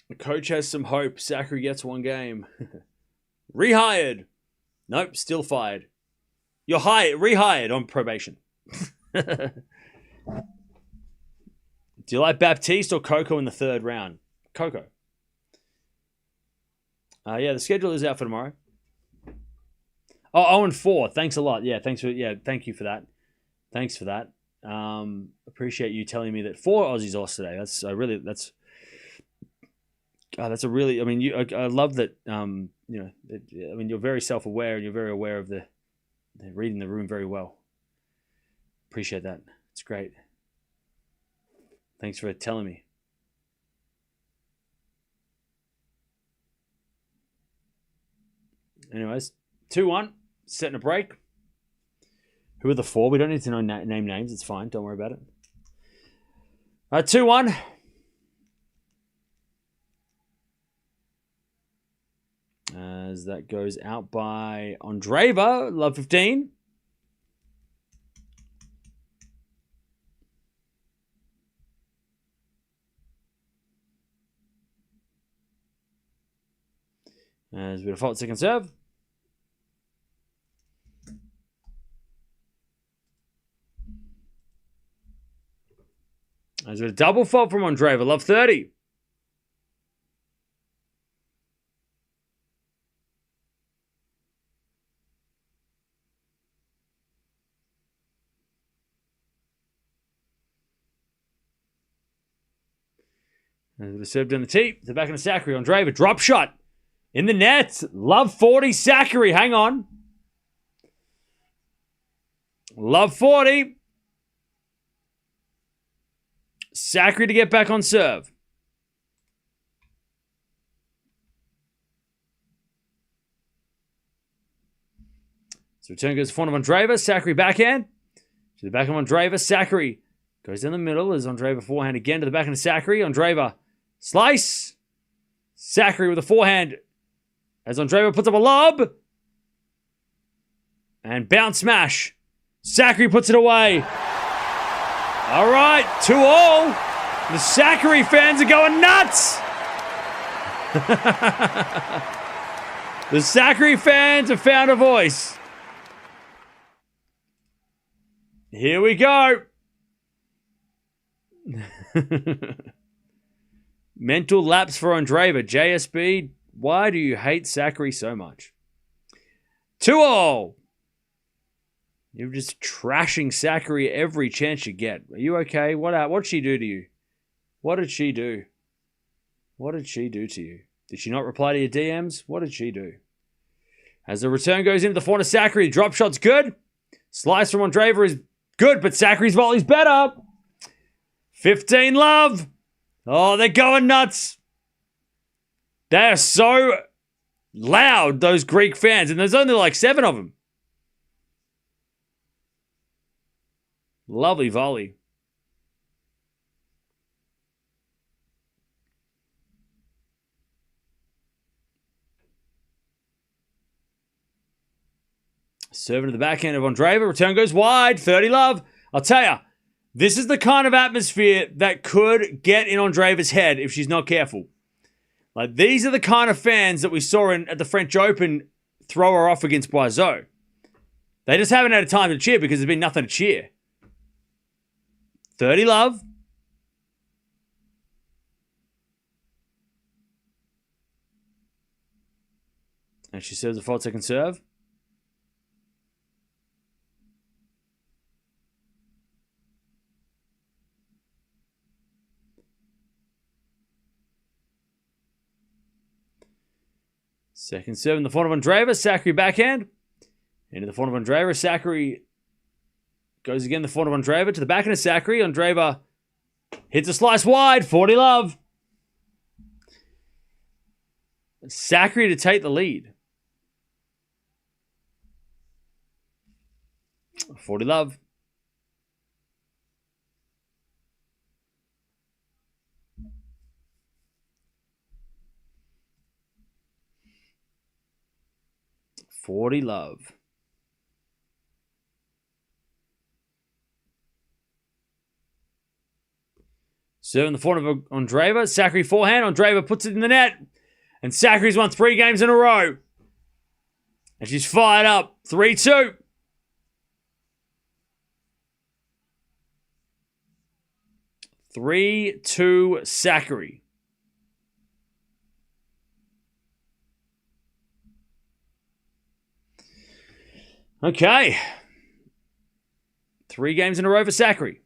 The coach has some hope. Sakari gets 1 game. Rehired. Nope, still fired. You're rehired on probation. Do you like Baptiste or Coco in the third round? Coco. Yeah, the schedule is out for tomorrow. Oh, 0-4. Thanks a lot. Yeah, thank you for that. Thanks for that. Appreciate you telling me that 4 Aussies lost today. That's a really. I mean, I love that. You're very self-aware and you're very aware of the reading the room very well. Appreciate that. It's great. Thanks for telling me. Anyways, 2-1, setting a break. Who are the 4? We don't need to know name names. It's fine. Don't worry about it. 2-1. As that goes out by Andreeva, love 15. As we default second serve. As a double fault from Andreeva, love 30. As we served in the tee, the back of the Sakari, Andreeva, drop shot. In the net, love 40, Sakari, hang on. Love 40. Sakari to get back on serve. So return goes to front of Andreeva, Sakari backhand. To the back of Andreeva, Sakari goes down the middle as Andreeva forehand again to the back of Sakari. Andreeva, slice. Sakari with a forehand. As Andreeva puts up a lob. And bounce smash. Sakari puts it away. All right, 2-all. The Sakari fans are going nuts. The Sakari fans have found a voice. Here we go. Mental lapse for Andreeva. JSB, why do you hate Sakari so much? 2-all. You're just trashing Sakari every chance you get. Are you okay? What'd she do to you? What did she do? What did she do to you? Did she not reply to your DMs? What did she do? As the return goes into the front of Sakari, drop shot's good. Slice from Andreeva is good, but Sakari's volley's better. 15 love. Oh, they're going nuts. They are so loud, those Greek fans, and there's only like 7 of them. Lovely volley. Serving to the backhand of Andreeva. Return goes wide. 30 love. I'll tell you, this is the kind of atmosphere that could get in Andreeva's head if she's not careful. Like, these are the kind of fans that we saw at the French Open throw her off against Boiseau. They just haven't had time to cheer because there's been nothing to cheer. 30 love. And she serves a 4-second serve. Second serve in the front of Andreeva. Sakari backhand. Into the front of Andreeva. Sakari goes again the front of Andreeva to the backhand of Sakari. Andreeva hits a slice wide. 40 love. Sakari to take the lead. 40 love. $40 love. Serving the front of Andreeva. Sakari forehand. Andreeva puts it in the net. And Sakari's won 3 games in a row. And she's fired up. 3-2. 3-2 Sakari. Okay. 3 games in a row for Sakari.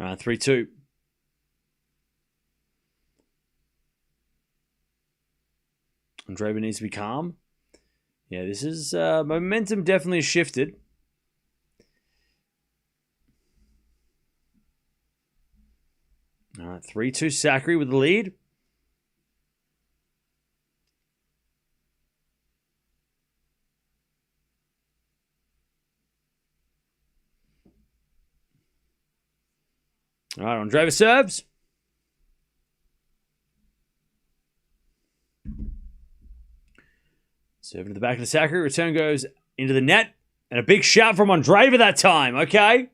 All right, 3-2. Andreeva needs to be calm. Yeah, this is momentum definitely shifted. All right, 3-2 Sakari with the lead. All right, Andreeva serves. Serving to the back of the Sakari. Return goes into the net. And a big shout from Andreeva that time. Okay.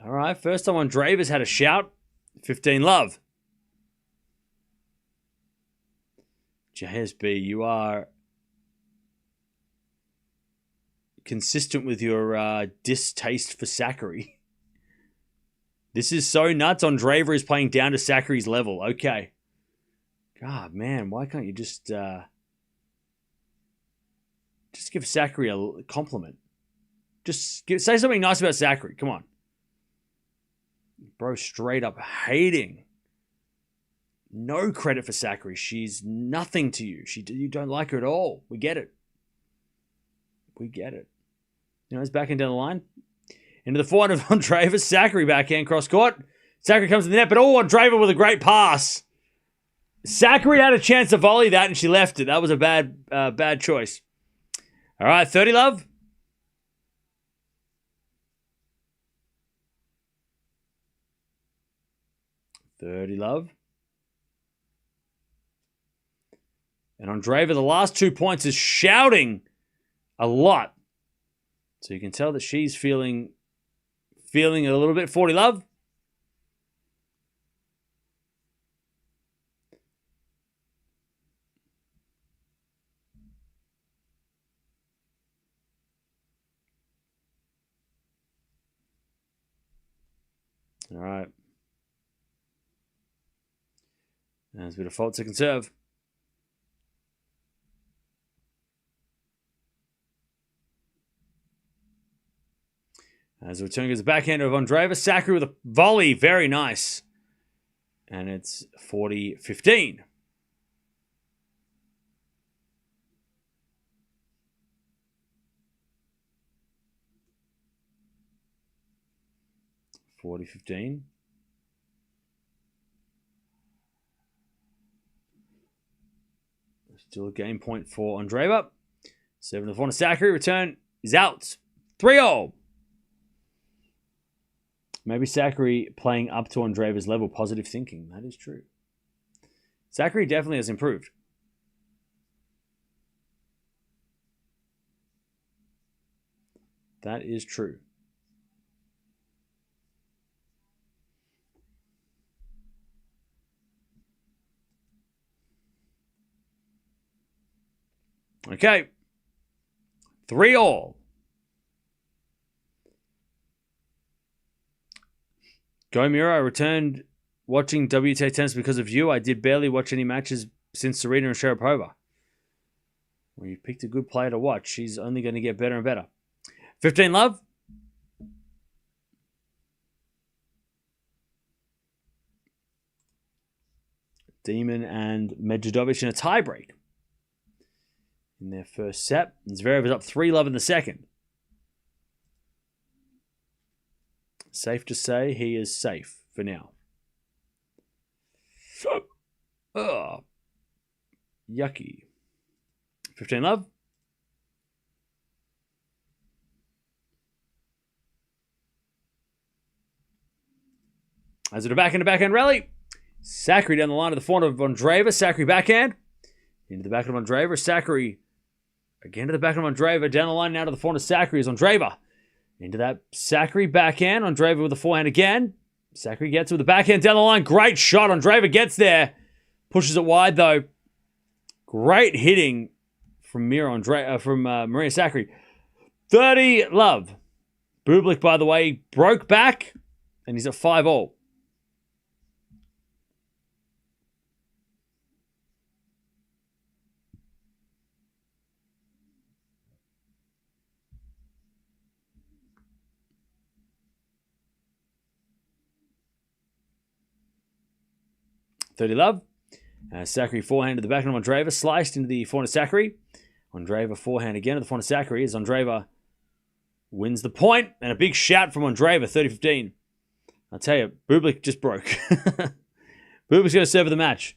All right. First time Andreeva's had a shout. 15-love. JSB, you are consistent with your distaste for Sakari. This is so nuts. Andreeva is playing down to Sakari's level. Okay. God, man, why can't you just give Sakari a compliment? Say something nice about Sakari. Come on. Bro, straight up hating. No credit for Sakari. She's nothing to you. You don't like her at all. We get it. We get it. You know, it's backing down the line. Into the forehand of Andreeva. Sakari backhand cross court. Sakari comes to the net, but Andreeva with a great pass. Sakari had a chance to volley that, and she left it. That was a bad choice. All right, 30-love. And Andreeva, the last 2 points, is shouting a lot. So you can tell that she's feeling a little bit. 40-love. All right. There's a bit of fault to conserve. As the return goes the backhand of Andreeva. Sakari with a volley. Very nice. And it's 40-15. Still a game point for Andreeva. 7-4 to Sakari. Return is out. 3-0. Maybe Sakari playing up to Andreeva's level. Positive thinking. That is true. Sakari definitely has improved. That is true. Okay. 3-3. Go Mirra, I returned watching WTA tennis because of you. I did barely watch any matches since Serena and Sharapova. Well, you picked a good player to watch. She's only going to get better and better. 15-love. Demon and Medvedev in a tiebreak in their first set. And Zverev is up 3-love in the second. Safe to say he is safe for now. Yucky. 15-love. As it a backhand rally. Sakari down the line to the forehand of Andreeva. Sakari backhand. Into the backhand of Andreeva. Sakari again to the backhand of Andreeva. Down the line now to the forehand of Sakari is Andreeva. Into that Sakari backhand. Andreeva with the forehand again. Sakari gets it with the backhand down the line. Great shot. Andreeva gets there. Pushes it wide though. Great hitting from Maria Sakkari. 30 love. Bublik, by the way, broke back and he's at 5-all. Love. Sakari forehand to the backhand of Andreeva. Sliced into the forehand of Sakari. Andreeva forehand again to the forehand of Sakari as Andreeva wins the point. And a big shout from Andreeva, 30-15. I'll tell you, Bublik just broke. Bublik's going to serve the match.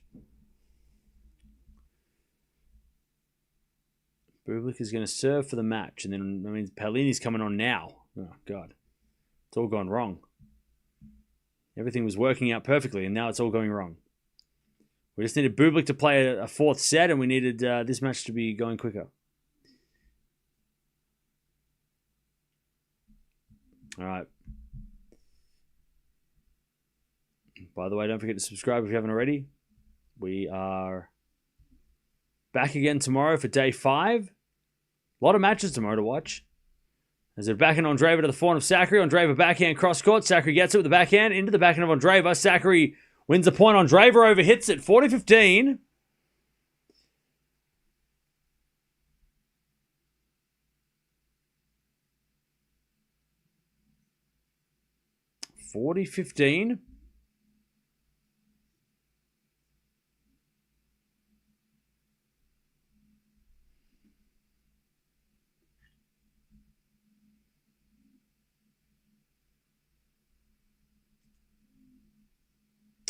Bublik is going to serve for the match. And then, that means Paolini's coming on now. Oh, God. It's all gone wrong. Everything was working out perfectly, and now it's all going wrong. We just needed Bublik to play a fourth set, and we needed this match to be going quicker. All right. By the way, don't forget to subscribe if you haven't already. We are back again tomorrow for day 5. A lot of matches tomorrow to watch. As they're backhand Andreeva to the forehand of Sakari. Andreeva backhand cross court. Sakari gets it with the backhand into the backhand of Andreeva. Sakari wins the point. Andreeva overhits it. 40-15.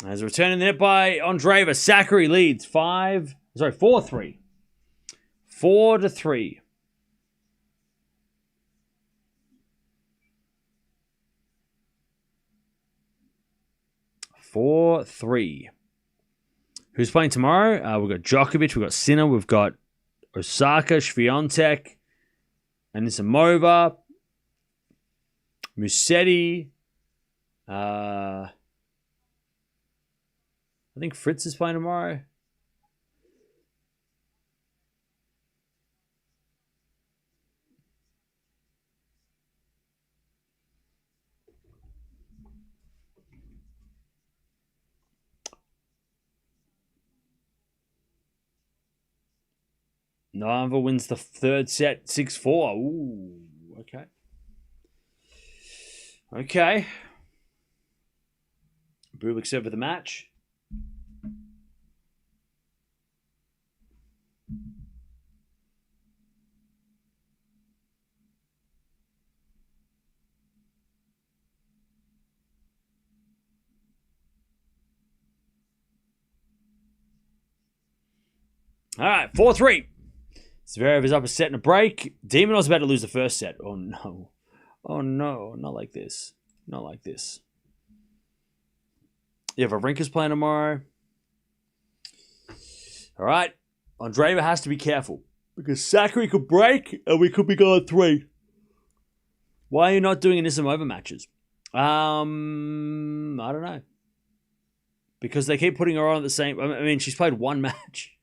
As a return in the net by Andreeva. Sakari leads 4-3. 4-3. Who's playing tomorrow? We've got Djokovic, we've got Sinner, we've got Osaka, Swiatek, Anisimova, Musetti. I think Fritz is playing tomorrow. Nava wins the third set, 6-4. Ooh, okay. Okay. Bublik serve for the match. All right, 4-3. Zverev is up a set and a break. Demon's about to lose the first set. Oh, no. Oh, no. Not like this. Not like this. Yeah, Wawrinka's playing tomorrow. All right. Andreeva has to be careful because Sakari could break and we could be going 3. Why are you not doing Anisimova matches? I don't know. Because they keep putting her on at the same... I mean, she's played one match.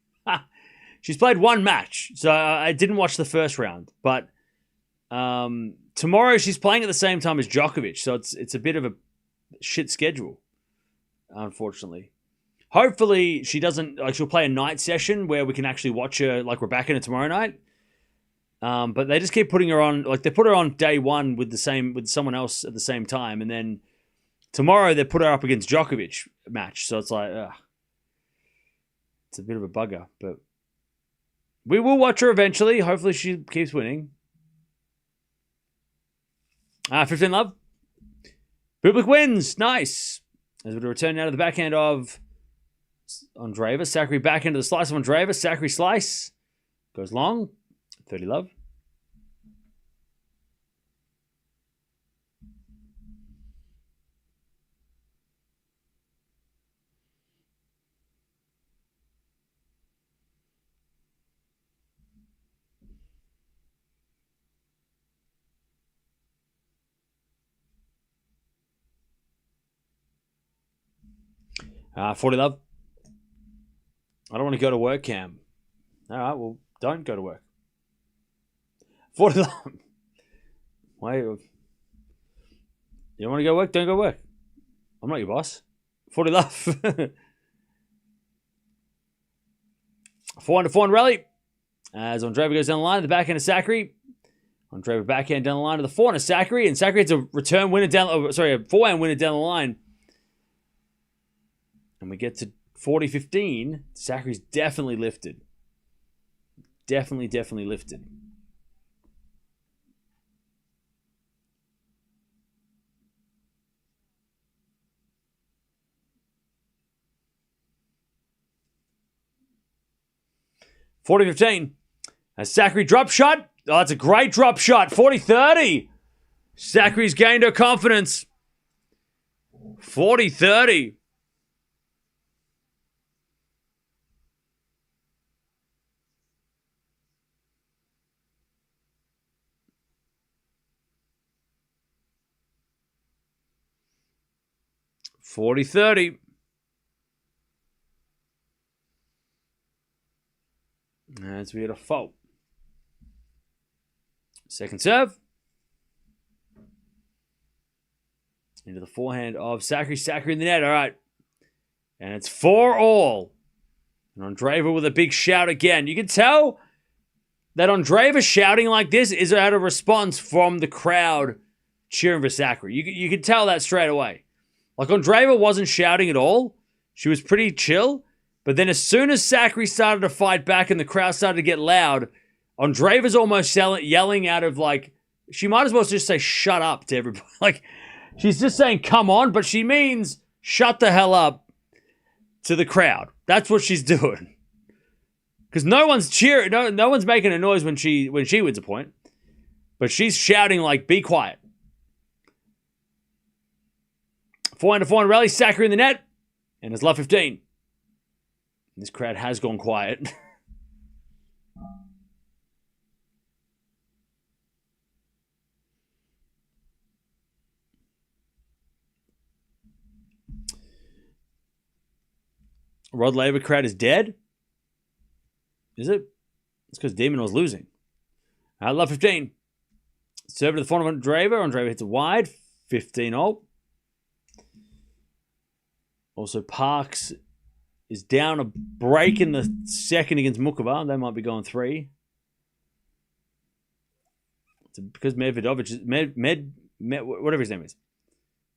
She's played one match, so I didn't watch the first round. But tomorrow she's playing at the same time as Djokovic, so it's a bit of a shit schedule, unfortunately. Hopefully she doesn't... Like, she'll play a night session where we can actually watch her like we're back in it tomorrow night. But they just keep putting her on... Like, they put her on day 1 with someone else at the same time, and then tomorrow they put her up against Djokovic match. So it's like... It's a bit of a bugger, but... We will watch her eventually. Hopefully she keeps winning. 15 love. Bublik wins. Nice. As we return now to the backhand of Andreeva. Sakari backhand to the slice of Andreeva. Sakari slice. Goes long. 30 love. 40 love. I don't want to go to work, Cam. All right, well, don't go to work. 40 love. Why? You don't want to go to work? Don't go to work. I'm not your boss. 40 love. 400 rally. As Andreeva goes down the line at the backhand of Sakari. Andreeva backhand down the line to the forehand of Sakari. And Sakari hits a return winner a forehand winner down the line. And we get to 40-15. Sakari's definitely lifted. Definitely lifted. (40-15). A Sakari drop shot. Oh, that's a great drop shot. 40-30. Sakari's gained her confidence. 40-30. As we had a fault. Second serve. Into the forehand of Sakari. Sakari in the net. All right. And it's 4-all. And Andreeva with a big shout again. You can tell that Andreeva shouting like this is out of response from the crowd cheering for Sakari. You can tell that straight away. Like Andreeva wasn't shouting at all. She was pretty chill. But then as soon as Sakari started to fight back and the crowd started to get loud, Andreeva's almost yelling out of like, she might as well just say shut up to everybody. Like, she's just saying come on, but she means shut the hell up to the crowd. That's what she's doing. Because no one's cheering, no one's making a noise when she wins a point. But she's shouting like, be quiet. 400 rally, Sakari in the net, and it's love 15. This crowd has gone quiet. Rod Laver crowd is dead? Is it? It's because Demon was losing. Love 15. Serve to the front of Andreeva. Andreeva hits it wide. 15-all. Also, Parks is down a break in the second against Mukova. They might be going 3. It's because Medvedovic is whatever his name is.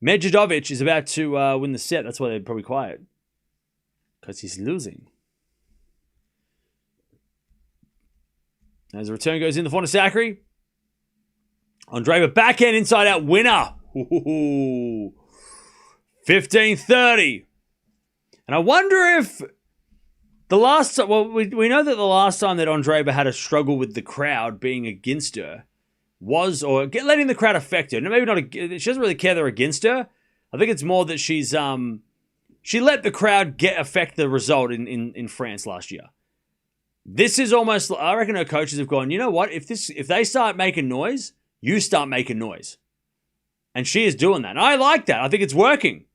Medvedovic is about to win the set. That's why they're probably quiet. Because he's losing. As the return goes in the front of Sakari. Andreeva backhand inside out winner. 15-30. And I wonder if the last time, well, we know that the last time that Andreeva had a struggle with the crowd being against her was, or letting the crowd affect her. Maybe not, she doesn't really care they're against her. I think it's more that she let the crowd affect the result in France last year. This is almost, I reckon her coaches have gone, you know what, if they start making noise, you start making noise. And she is doing that. And I like that. I think it's working.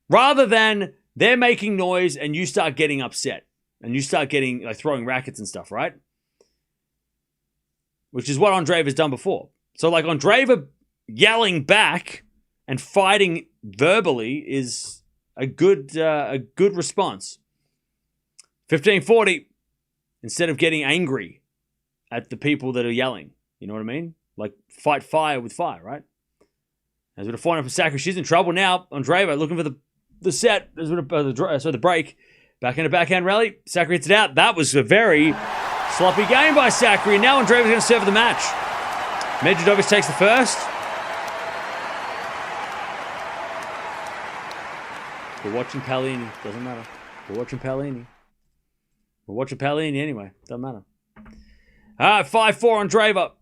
Rather than they're making noise and you start getting upset. And you start getting, like, throwing rackets and stuff, right? Which is what Andreeva's done before. So, like, Andreeva yelling back and fighting verbally is a good response. 15-40. Instead of getting angry at the people that are yelling. You know what I mean? Like, fight fire with fire, right? As we're finding for Sakari, she's in trouble now. Andreeva looking for the set. As the break. Backhand rally. Sakari hits it out. That was a very sloppy game by Sakari. And now Andreeva's going to serve the match. Medvedovic takes the first. We're watching Paolini. Doesn't matter. We're watching Paolini. We're watching Paolini anyway. Doesn't matter. All right, 5-4 Andreeva.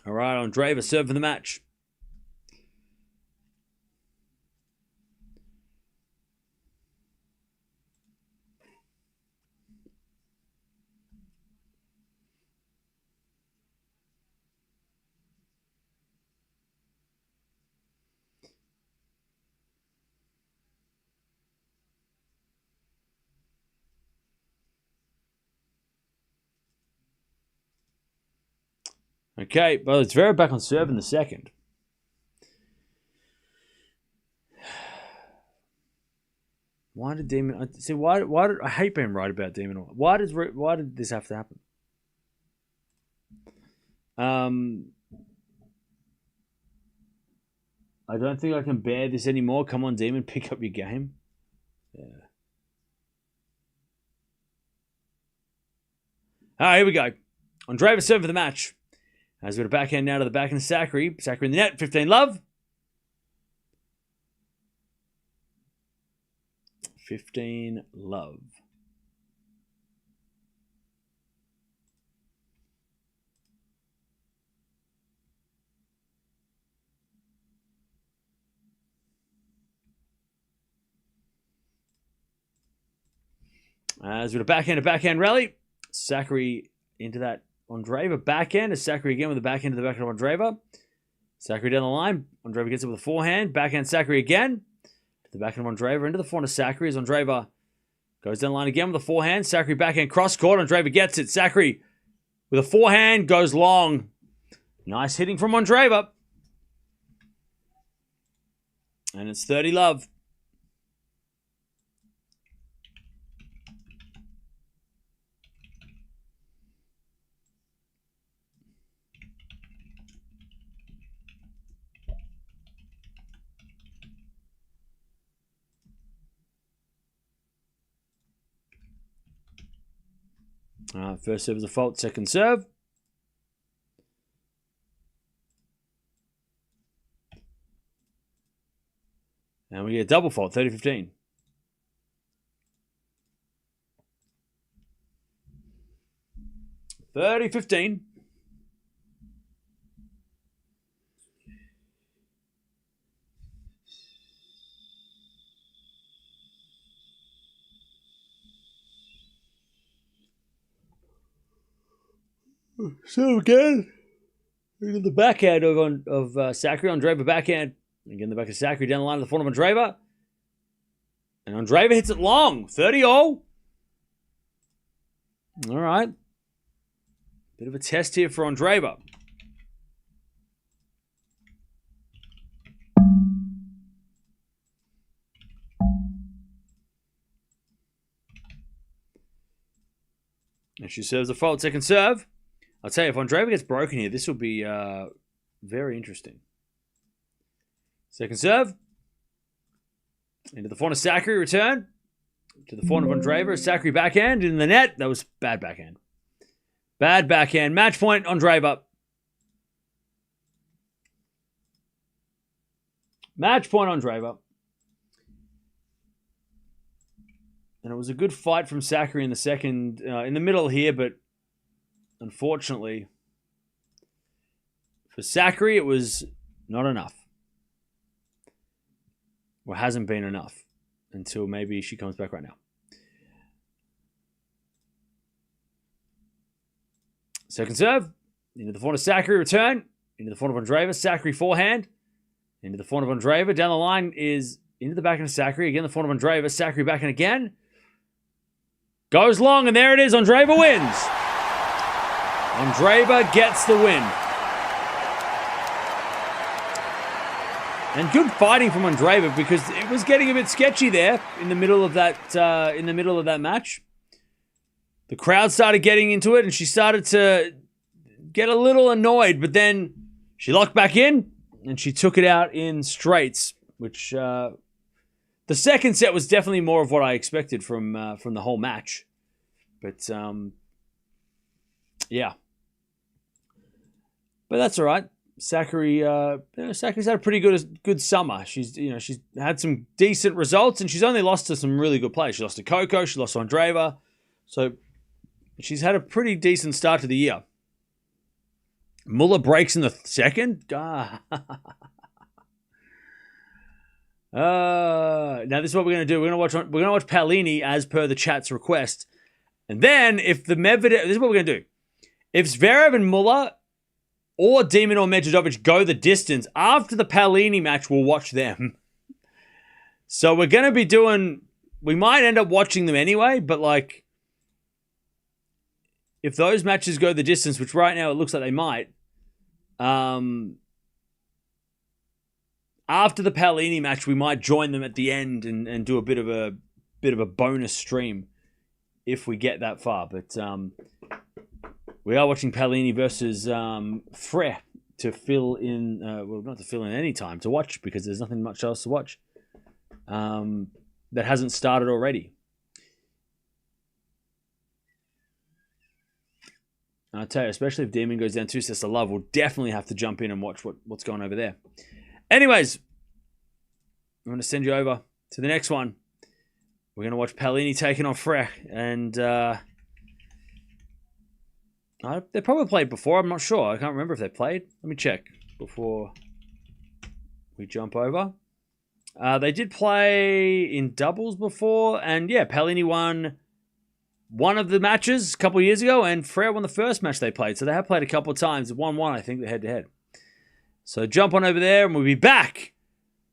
All right, Andreeva serving the match. Okay, well, it's Zverev back on serve in the second. Why did Demon... See, why did... I hate being right about Demon. Why did this have to happen? I don't think I can bear this anymore. Come on, Demon, pick up your game. Yeah. All right, here we go. Andreeva serve for the match. As we're backhand now to the backhand of Sakari. Sakari in the net, 15-love. 15-love. As with a backhand rally. Sakari into that Andreeva backhand. As Sakari again with the backhand to the backhand of Andreeva. Sakari down the line. Andreeva gets it with a forehand. Backhand Sakari again. To the backhand of Andreeva. Into the forehand of Sakari as Andreeva goes down the line again with a forehand. Sakari backhand cross court. Andreeva gets it. Sakari with a forehand goes long. Nice hitting from Andreeva. And it's 30-love. First serve is a fault, second serve. And we get a double fault, 30-15. So again, into the backhand of Sakari. Andreeva backhand. Again, the back of Sakari down the line to the front of Andreeva. And Andreeva hits it long. 30-0. All right. Bit of a test here for Andreeva. And she serves a fault. Second serve. I'll tell you, if Andreeva gets broken here, this will be very interesting. Second serve. Into the front of Sakari, return. To the front of Andreeva. Sakari backhand in the net. That was bad backhand. Bad backhand. Match point, Andreeva. Match point, Andreeva. And it was a good fight from Sakari in the second, in the middle here, but unfortunately, for Sakari, it was not enough. Or hasn't been enough until maybe she comes back right now. Second serve. Into the front of Sakari, return. Into the front of Andreeva. Sakari forehand. Into the front of Andreeva. Down the line is into the backhand of Sakari. Again, the front of Andreeva. Sakari backhand again. Goes long, and there it is. Andreeva wins. Andreeva gets the win. And good fighting from Andreeva because it was getting a bit sketchy there in the middle of that match. The crowd started getting into it and she started to get a little annoyed, but then she locked back in and she took it out in straights, which the second set was definitely more of what I expected from the whole match. But yeah. But that's all right. Sakari, Sakari's had a pretty good summer. She's had some decent results, and she's only lost to some really good players. She lost to Coco, she lost to Andreeva, so she's had a pretty decent start to the year. Muller breaks in the second. Now this is what we're gonna do. We're gonna watch Paolini as per the chat's request, and then if the Medvedev, this is what we're gonna do. If Zverev and Muller or Demon or Medvedev go the distance, after the Paolini match, we'll watch them. So we're going to be doing... We might end up watching them anyway, but like... If those matches go the distance, which right now it looks like they might, After the Paolini match, we might join them at the end and do a bit of a bonus stream if we get that far. But we are watching Paolini versus Frey to fill in. Well, not to fill in any time to watch because there's nothing much else to watch that hasn't started already. And I tell you, especially if Demon goes down 2 sets to love, we'll definitely have to jump in and watch what's going over there. Anyways, I'm going to send you over to the next one. We're going to watch Paolini taking on Frey. And they probably played before. I'm not sure. I can't remember if they played. Let me check before we jump over. They did play in doubles before. And yeah, Paolini won one of the matches a couple of years ago, and Frey won the first match they played. So they have played a couple of times. 1-1, I think, the head-to-head. So jump on over there, and we'll be back.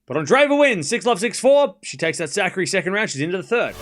But Andreeva wins, 6-love, 6-4. She takes that Sakari second round. She's into the third.